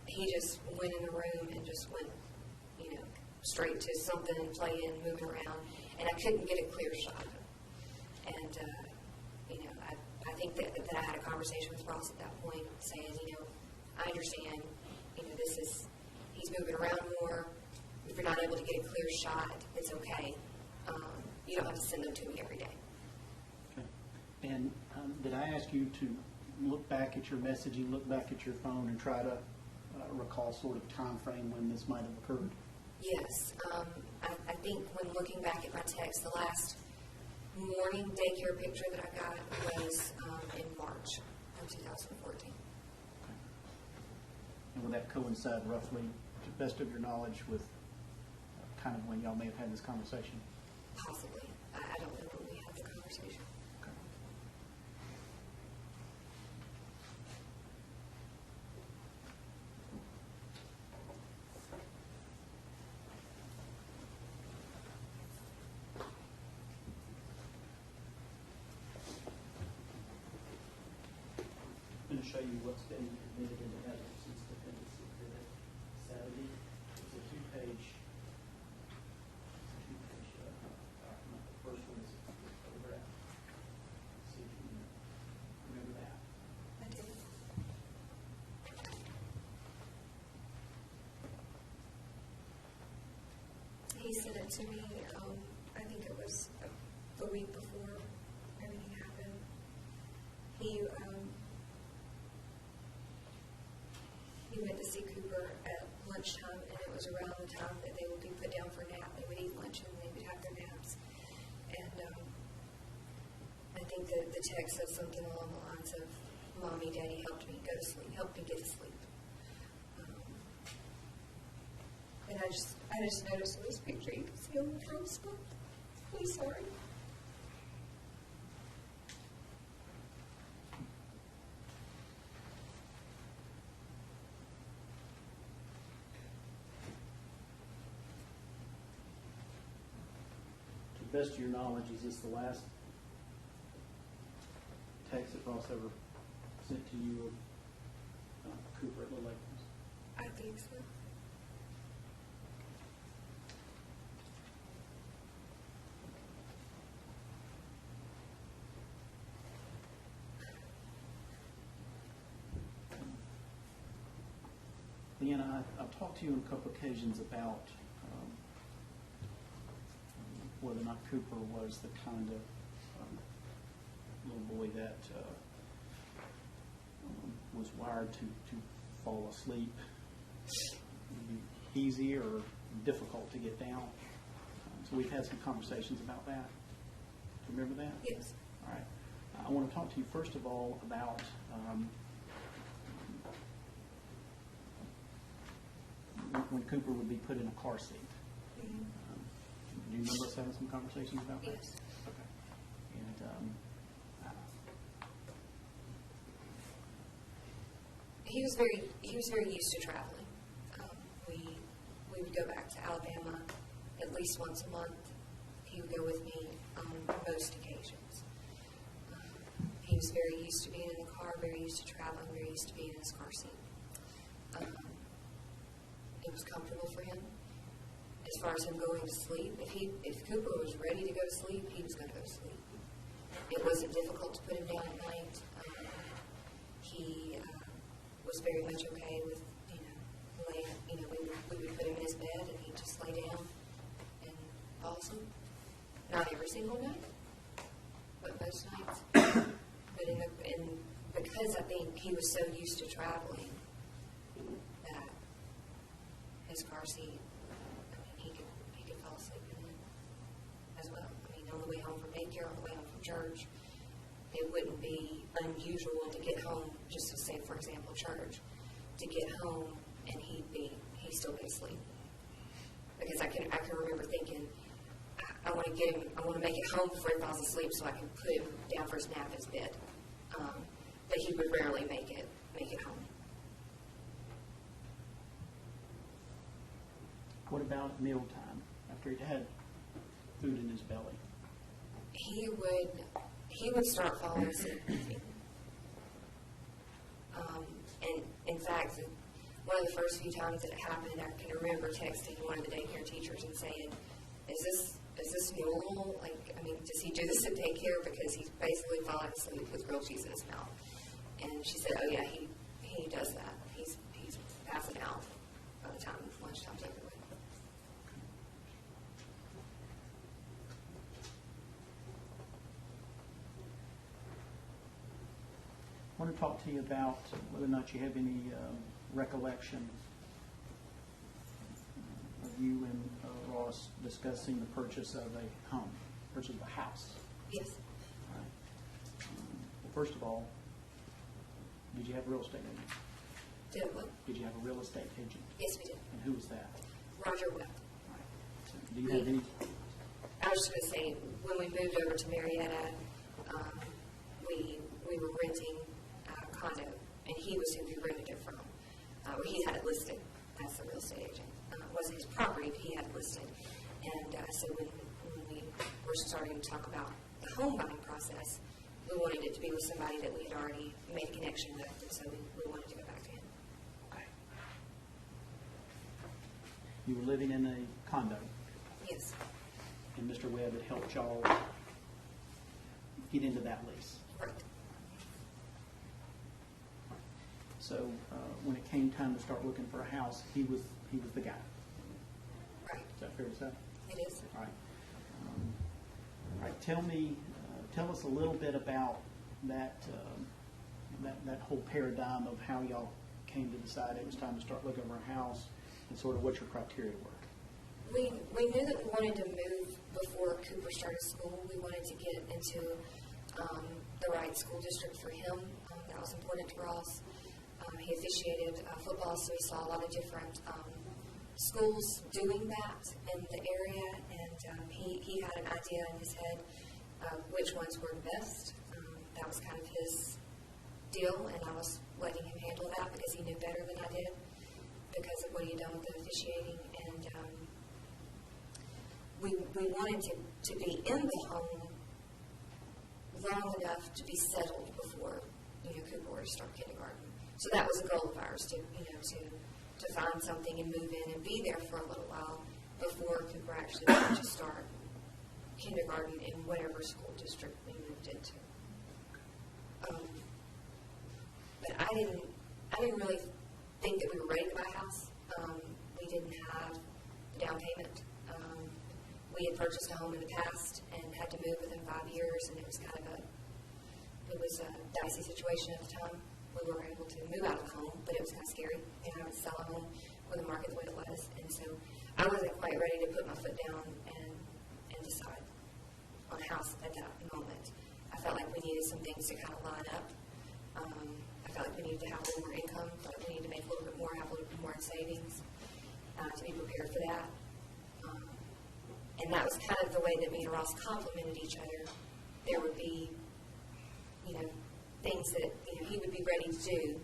Speaker 4: he just went in the room and just went, straight to something and playing, moving around, and I couldn't get a clear shot of him. And I think that I had a conversation with Ross at that point, saying, I understand, he's moving around more. If you're not able to get a clear shot, it's okay. You don't have to send them to me every day.
Speaker 3: Okay. And did I ask you to look back at your messaging, look back at your phone, and try to recall sort of time frame when this might have occurred?
Speaker 4: Yes. I think when looking back at my text, the last morning daycare picture that I got was in March of 2014.
Speaker 3: Okay. And would that coincide roughly, to the best of your knowledge, with kind of when y'all may have had this conversation?
Speaker 4: Possibly. I don't remember when we had the conversation.
Speaker 3: Okay. I'm going to show you what's been admitted into evidence since Defendant's Exhibit 70. It's a two-page document. The first one is a photograph. See if you can remember that.
Speaker 4: I did. He sent it to me, I think it was the week before everything happened. He went to see Cooper at lunchtime, and it was around the time that they would be put down for a nap. They would eat lunch, and they would have their naps. And I think that the text said something along the lines of, Mommy, Daddy helped me go to sleep, helped me get to sleep. I just noticed in this picture, you can see on the front spot. I'm sorry.
Speaker 3: To the best of your knowledge, is this the last text that Ross ever sent to you of Cooper at Little Lakes?
Speaker 4: I think so.
Speaker 3: Leanna, I've talked to you on a couple occasions about whether or not Cooper was the kind of little boy that was wired to fall asleep easy or difficult to get down. So we've had some conversations about that. Do you remember that?
Speaker 4: Yes.
Speaker 3: All right. I want to talk to you first of all about when Cooper would be put in a car seat. Do you remember us having some conversations about that?
Speaker 4: Yes.
Speaker 3: Okay. And
Speaker 4: He was very used to traveling. We would go back to Alabama at least once a month. He would go with me on most occasions. He was very used to being in the car, very used to traveling, very used to being in his car seat. It was comfortable for him. As far as him going to sleep, if Cooper was ready to go to sleep, he was going to go to sleep. It wasn't difficult to put him down at night. He was very much okay with, laying, we would put him in his bed and he'd just lay down and fall asleep. Not every single night, but most nights. But because I think he was so used to traveling that his car seat, he could fall asleep in it as well. On the way home from daycare, on the way home from church, it wouldn't be unusual to get home, just to say, for example, church, to get home and he'd still be asleep. Because I can remember thinking, I want to make it home before he falls asleep so I can put him down for his nap in his bed. But he would rarely make it home.
Speaker 3: what about mealtime after he'd had food in his belly?
Speaker 4: He would start falling asleep. And in fact, one of the first few times that it happened, I can remember texting one of the daycare teachers and saying, "Is this normal? Does he do this at daycare? Because he's basically falling asleep with grilled cheese in his mouth." And she said, "Oh yeah, he does that. He's passing out by the time lunchtime's over with."
Speaker 3: I want to talk to you about whether or not you have any recollection of you and Ross discussing the purchase of a home, purchase of a house.
Speaker 4: Yes.
Speaker 3: All right. Well, first of all, did you have a real estate agent?
Speaker 4: Did what?
Speaker 3: Did you have a real estate agent?
Speaker 4: Yes, we did.
Speaker 3: And who was that?
Speaker 4: Roger Webb.
Speaker 3: All right. So do you have any?
Speaker 4: I was just going to say, when we moved over to Marietta, we were renting a condo, and he was who we rented it from. He had it listed as the real estate agent. It wasn't his property, but he had it listed. And so when we were starting to talk about the home buying process, we wanted it to be with somebody that we had already made a connection with, and so we wanted to go back to him.
Speaker 3: Okay. You were living in a condo,
Speaker 4: Yes.
Speaker 3: and Mr. Webb had helped y'all get into that lease.
Speaker 4: Right.
Speaker 3: So when it came time to start looking for a house, he was the guy.
Speaker 4: Right.
Speaker 3: Is that fair to say?
Speaker 4: It is.
Speaker 3: All right. All right. Tell us a little bit about that that whole paradigm of how y'all came to decide it was time to start looking for a house, and sort of what your criteria were.
Speaker 4: We knew that we wanted to move before Cooper started school. We wanted to get into the right school district for him. That was important to Ross. He officiated football, so he saw a lot of different schools doing that in the area, and he had an idea in his head of which ones were best. That was kind of his deal, and I was letting him handle that because he knew better than I did because of what he had done with the officiating. And we wanted to be in the home long enough to be settled before Cooper were to start kindergarten. So that was a goal of ours to find something and move in and be there for a little while before Cooper actually wanted to start kindergarten in whatever school district we moved into. But I didn't really think that we were ready to buy a house. We didn't have the down payment. We had purchased a home in the past and had to move within 5 years, and it was kind of a dicey situation at the time. We were able to move out of the home, but it was kind of scary, to sell a home with the market the way it was. And so I wasn't quite ready to put my foot down and decide on a house at that moment. I felt like we needed some things to kind of line up. I felt like we needed to have a little more income, felt like we needed to make a little bit more, have a little bit more in savings to be prepared for that. And that was kind of the way that me and Ross complemented each other. There would be, things that he would be ready to do,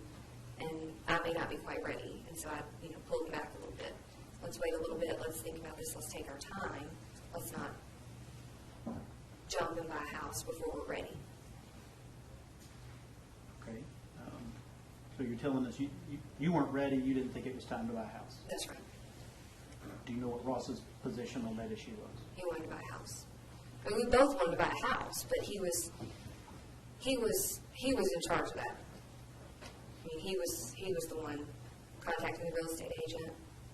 Speaker 4: and I may not be quite ready. And so I, pulled him back a little bit. Let's wait a little bit. Let's think about this. Let's take our time. Let's not jump and buy a house before we're ready.
Speaker 3: Okay. So you're telling us you weren't ready. You didn't think it was time to buy a house.
Speaker 4: That's right.
Speaker 3: Do you know what Ross's position on that issue was?
Speaker 4: He wanted to buy a house. I mean, we both wanted to buy a house, but he was in charge of that. I mean, he was the one contacting the real estate agent,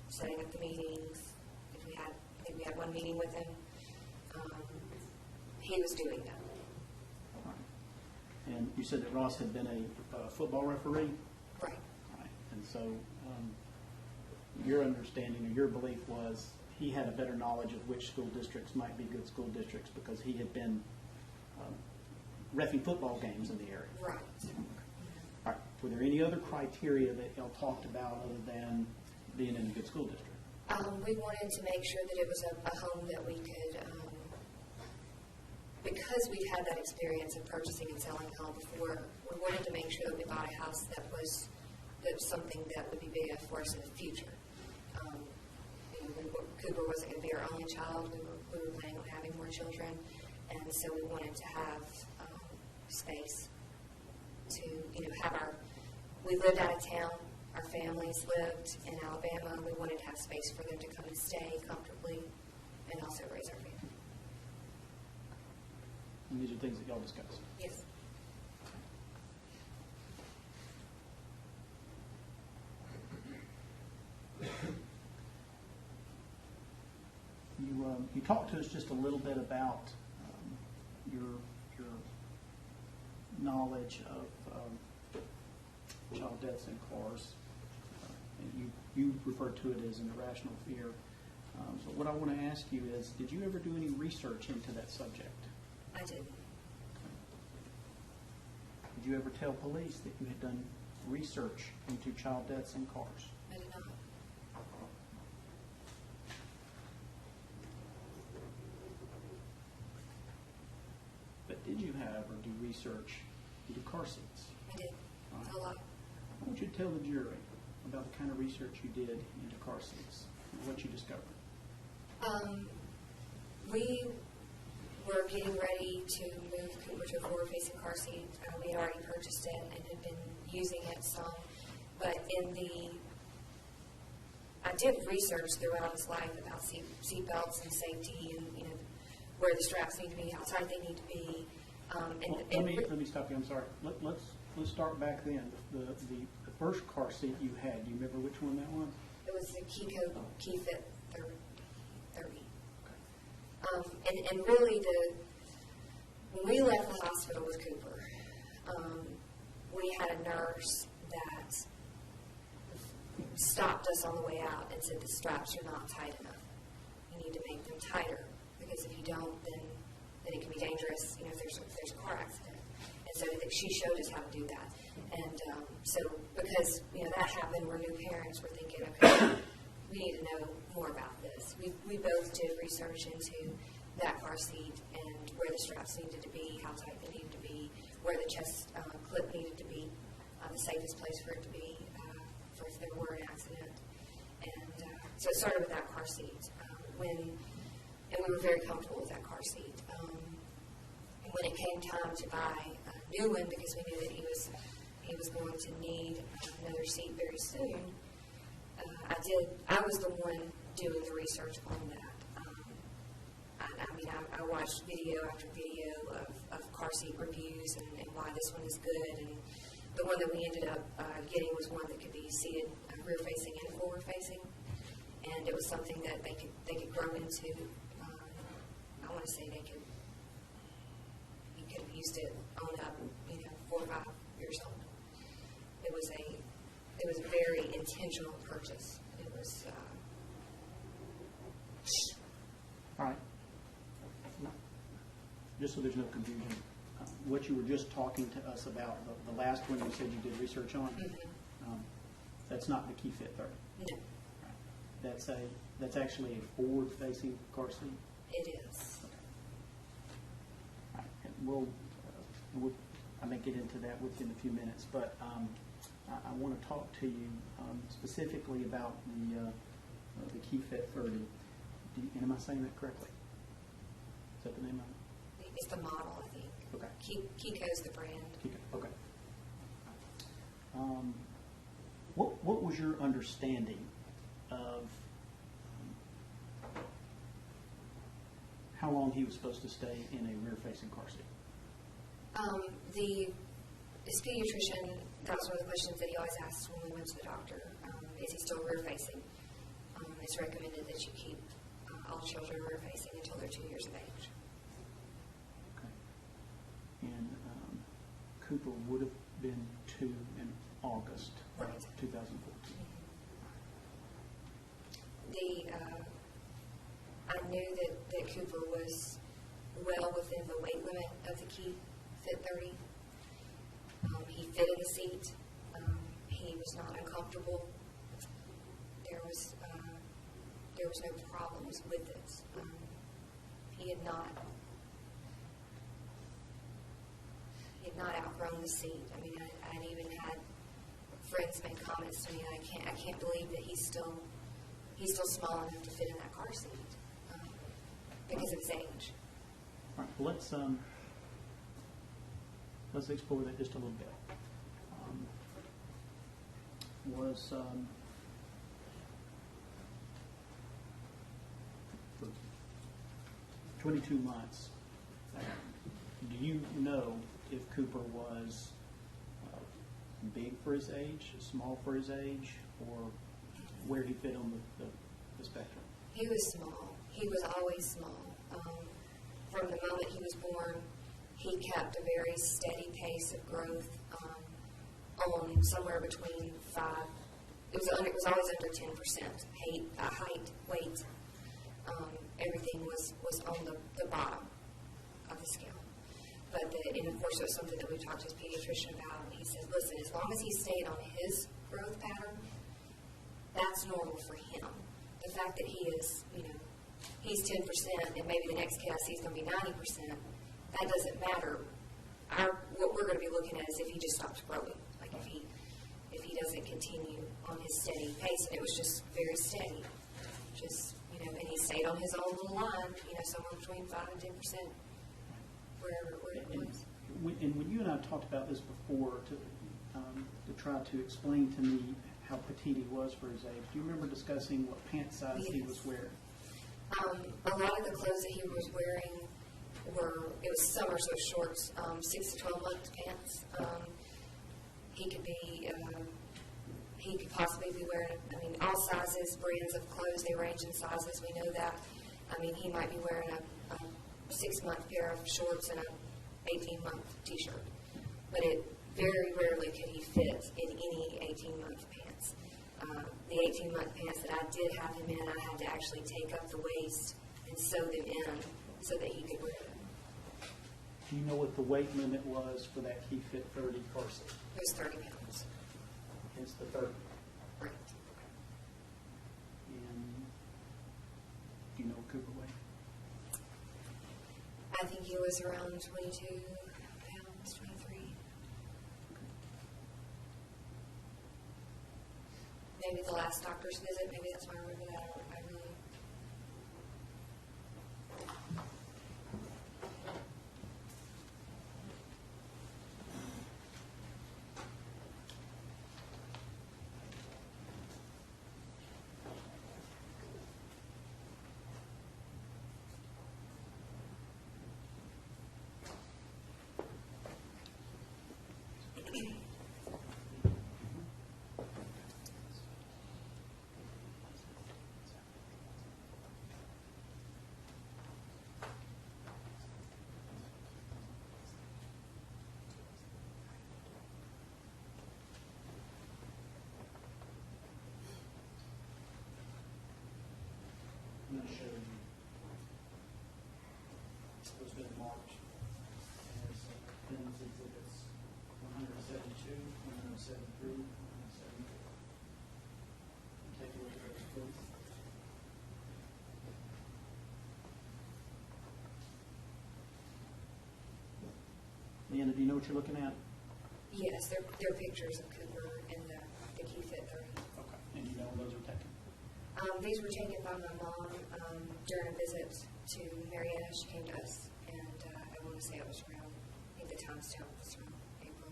Speaker 4: setting up the meetings. I think we had one meeting with him. He was doing that.
Speaker 3: All right. And you said that Ross had been a football referee?
Speaker 4: Right.
Speaker 3: All right. And so your understanding or your belief was he had a better knowledge of which school districts might be good school districts because he had been reffing football games in the area.
Speaker 4: Right.
Speaker 3: All right. Were there any other criteria that y'all talked about other than being in a good school district?
Speaker 4: We wanted to make sure that it was a home that we could, because we'd had that experience of purchasing and selling a home before, we wanted to make sure that we bought a house that was something that would be big enough for us in the future. Cooper wasn't going to be our only child. We were planning on having more children, and so we wanted to have space to, have we lived out of town. Our families lived in Alabama. We wanted to have space for them to come and stay comfortably and also raise our family.
Speaker 3: And these are things that y'all discussed?
Speaker 4: Yes.
Speaker 3: You talked to us just a little bit about your knowledge of child deaths in cars. And you referred to it as an irrational fear. So what I want to ask you is, did you ever do any research into that subject?
Speaker 4: I did.
Speaker 3: Did you ever tell police that you had done research into child deaths in cars?
Speaker 4: I did not.
Speaker 3: But did you have or do research into car seats?
Speaker 4: I did. A lot.
Speaker 3: I want you to tell the jury about the kind of research you did into car seats and what you discovered.
Speaker 4: We were getting ready to move Cooper to a forward-facing car seat. We had already purchased it and had been using it some. But I did research throughout his life about seat belts and safety and where the straps need to be, how tight they need to be.
Speaker 3: Let me stop you. I'm sorry. Let's start back then. The first car seat you had. Do you remember which one that was?
Speaker 4: It was the Key-Fit 30. And really, when we left the hospital with Cooper, we had a nurse that stopped us on the way out and said the straps are not tight enough. You need to make them tighter because if you don't, then it can be dangerous. If there's a car accident. And so she showed us how to do that. And so because that happened, we're new parents. We're thinking, okay, we need to know more about this. We both did research into that car seat and where the straps needed to be, how tight they needed to be, where the chest clip needed to be, the safest place for it to be for if there were an accident. And so it started with that car seat. And we were very comfortable with that car seat. And when it came time to buy a new one, because we knew that he was going to need another seat very soon, I was the one doing the research on that. I watched video after video of car seat reviews and why this one is good. And the one that we ended up getting was one that could be seated rear facing and forward facing. And it was something that they could grow into. I want to say you could have used it on up, 4 or 5 years old. It was a very intentional purchase. It was.
Speaker 3: All right. Just so there's no confusion, what you were just talking to us about, the last one you said you did research on, that's not the Key Fit 30.
Speaker 4: No.
Speaker 3: Right. That's actually a forward-facing car seat.
Speaker 4: It is.
Speaker 3: Okay. All right. And we'll I may get into that within a few minutes, but I want to talk to you specifically about the Key Fit 30. And am I saying that correctly? Is that the name of it?
Speaker 4: It's the model, I think.
Speaker 3: Okay.
Speaker 4: Kiko's the brand.
Speaker 3: Kiko. Okay. What was your understanding of how long he was supposed to stay in a rear-facing car seat?
Speaker 4: His pediatrician, that was one of the questions that he always asked when we went to the doctor. Is he still rear-facing? It's recommended that you keep all children rear-facing until they're 2 years of age.
Speaker 3: Okay. And Cooper would have been 2 in August of 2014.
Speaker 4: I knew that Cooper was well within the weight limit of the Key Fit 30. He fit in the seat. He was not uncomfortable. There was no problems with it. He had not outgrown the seat. I mean, I'd even had friends make comments to me. I can't believe that he's still small enough to fit in that car seat because of his age.
Speaker 3: All right. Well, let's explore that just a little bit. For 22 months, do you know if Cooper was big for his age, small for his age, or where he fit on the spectrum?
Speaker 4: He was small. He was always small. From the moment he was born, he kept a very steady pace of growth on somewhere between 5. It was always under 10%. Height, weight, everything was on the bottom of the scale. And of course, it was something that we talked to his pediatrician about. He said, listen, as long as he stayed on his growth pattern, that's normal for him. The fact that he's 10% and maybe the next class he's going to be 90%, that doesn't matter. What we're going to be looking at is if he just stops growing, like if he doesn't continue on his steady pace, and it was just very steady, and he stayed on his own little line, somewhere between 5 and 10%, wherever it was.
Speaker 3: And when you and I talked about this before, to try to explain to me how petite he was for his age, do you remember discussing what pant size he was wearing?
Speaker 4: A lot of the clothes that he was wearing it was summer, so shorts, 6 to 12 month pants. He could possibly be wearing, all sizes, brands of clothes, they range in sizes, we know that. He might be wearing a 6-month pair of shorts and an 18-month t-shirt. But it very rarely could he fit in any 18-month pants. The 18-month pants that I did have him in, I had to actually take up the waist and sew them in so that he could wear them.
Speaker 3: Do you know what the weight limit was for that Key Fit 30 car seat?
Speaker 4: It was 30 pounds.
Speaker 3: It's the 30.
Speaker 4: Right.
Speaker 3: you know Cooper weighed?
Speaker 4: I think he was around 22 pounds, 23. Maybe the last doctor's visit, maybe that's why I remember that. I really.
Speaker 3: I'm going to show you what's been marked as Vinings exhibits 172, 173, 174. Take a look at those, please. Leanna, do you know what you're looking at?
Speaker 4: Yes, they're pictures of Cooper and the Q-Fit 30.
Speaker 3: Okay. And you know when those were taken?
Speaker 4: These were taken by my mom during a visit to Marietta. She came to us, and I want to say it was around, I think the timestamp was around April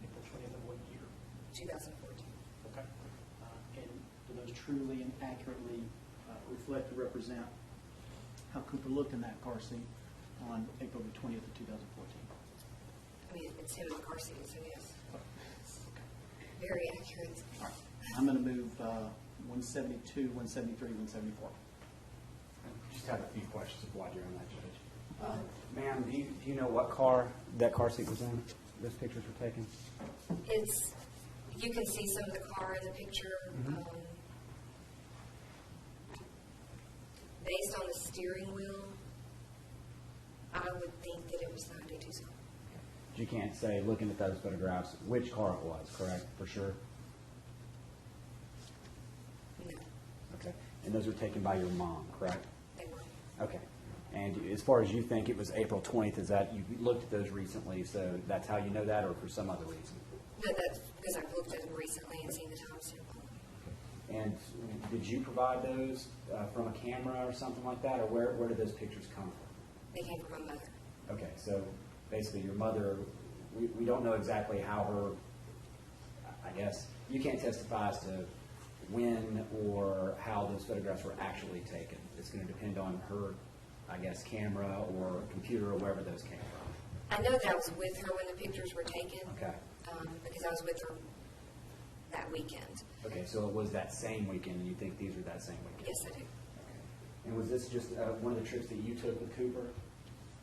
Speaker 3: April 20th of what year?
Speaker 4: 2014.
Speaker 3: Okay. And do those truly and accurately reflect or represent how Cooper looked in that car seat on April the 20th of 2014?
Speaker 4: I mean, it's him in the car seat, so yes. Very accurate.
Speaker 3: All right. I'm going to move 172, 173, 174.
Speaker 5: Just have a few questions while you're on that, Judge. Ma'am, do you know what car that car seat was in? Those pictures were taken?
Speaker 4: It's, you can see some of the car in the picture. Based on the steering wheel, I would think that it was 92 car.
Speaker 5: You can't say, looking at those photographs, which car it was, correct, for sure?
Speaker 4: No,
Speaker 5: Okay. And those were taken by your mom, correct?
Speaker 4: they weren't.
Speaker 5: Okay. And as far as you think it was April 20th, is that, you looked at those recently, so that's how you know that, or for some other reason?
Speaker 4: No, that's because I've looked at them recently and seen the timestamp on them.
Speaker 5: And did you provide those from a camera or something like that, or where did those pictures come from?
Speaker 4: They came from my mother.
Speaker 5: Okay, so basically your mother, we don't know exactly how her, I guess, you can't testify as to when or how those photographs were actually taken. It's going to depend on her, I guess, camera or computer or wherever those came from.
Speaker 4: I know that I was with her when the pictures were taken.
Speaker 5: Okay.
Speaker 4: Because I was with her that weekend.
Speaker 5: Okay, so it was that same weekend, and you think these were that same weekend?
Speaker 4: Yes, I do.
Speaker 5: Okay. And was this just one of the trips that you took with Cooper?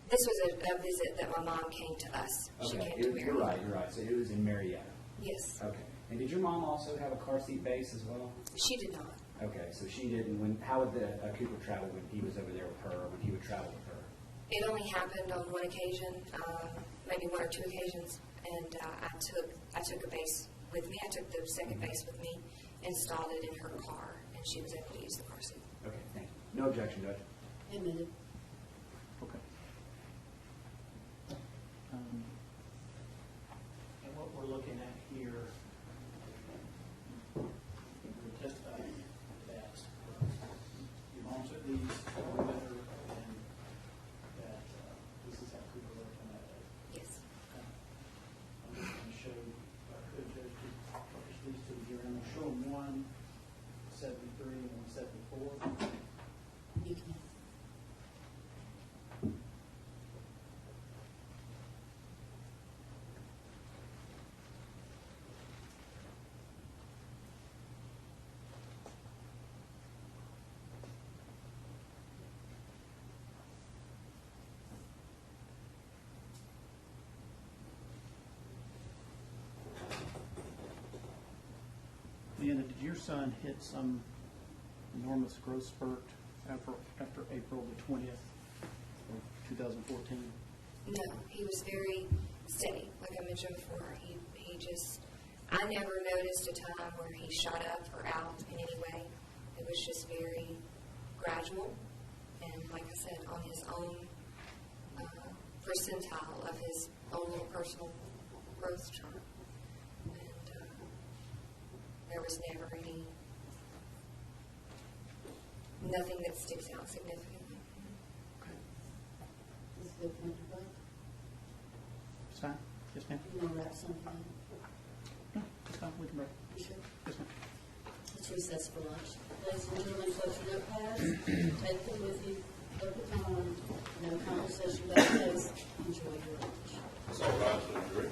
Speaker 4: This was a visit that my mom came to us. She
Speaker 5: Okay,
Speaker 4: came to
Speaker 5: you're
Speaker 4: Marietta.
Speaker 5: right. So it was in Marietta.
Speaker 4: Yes.
Speaker 5: Okay. And did your mom also have a car seat base as well?
Speaker 4: She did not.
Speaker 5: Okay, so she didn't. How would Cooper travel when he was over there with her, or when he would travel with her?
Speaker 4: It only happened on one occasion, maybe one or two occasions, and I took a base with me. I took the second base with me, installed it in her car, and she was able to use the car seat.
Speaker 5: Okay, thank you. No objection, Judge.
Speaker 2: Admitted.
Speaker 3: Okay. And what we're looking at here, we're testifying that your mom took these along with her, and that this is how Cooper looked on that day.
Speaker 4: Yes.
Speaker 3: Okay. I'm just going to show, could Judge focus these two here, and I'm going to show them 173 and 174.
Speaker 2: You can.
Speaker 3: Leanna, did your son hit some enormous growth spurt after April the 20th of 2014?
Speaker 4: No, he was very steady, like I mentioned before. He just, I never noticed a time where he shot up or out in any way. It was just very gradual, and like I said, on his own percentile of his own little personal growth chart. And there was never nothing that sticks out significantly.
Speaker 2: That's a good point, right?
Speaker 3: It's fine. Yes, ma'am.
Speaker 2: You want to wrap something up?
Speaker 3: No, it's fine. We can break.
Speaker 2: You sure?
Speaker 3: Yes, ma'am.
Speaker 2: Let's recess for lunch. Ladies and gentlemen, close your notepads, take them with you, look at time, no conversation about this, enjoy your lunch.
Speaker 1: So rise for the jury.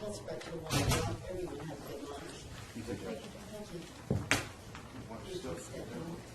Speaker 2: Let's break to one. Everyone have a good lunch. Thank you. Thank you. You can step down.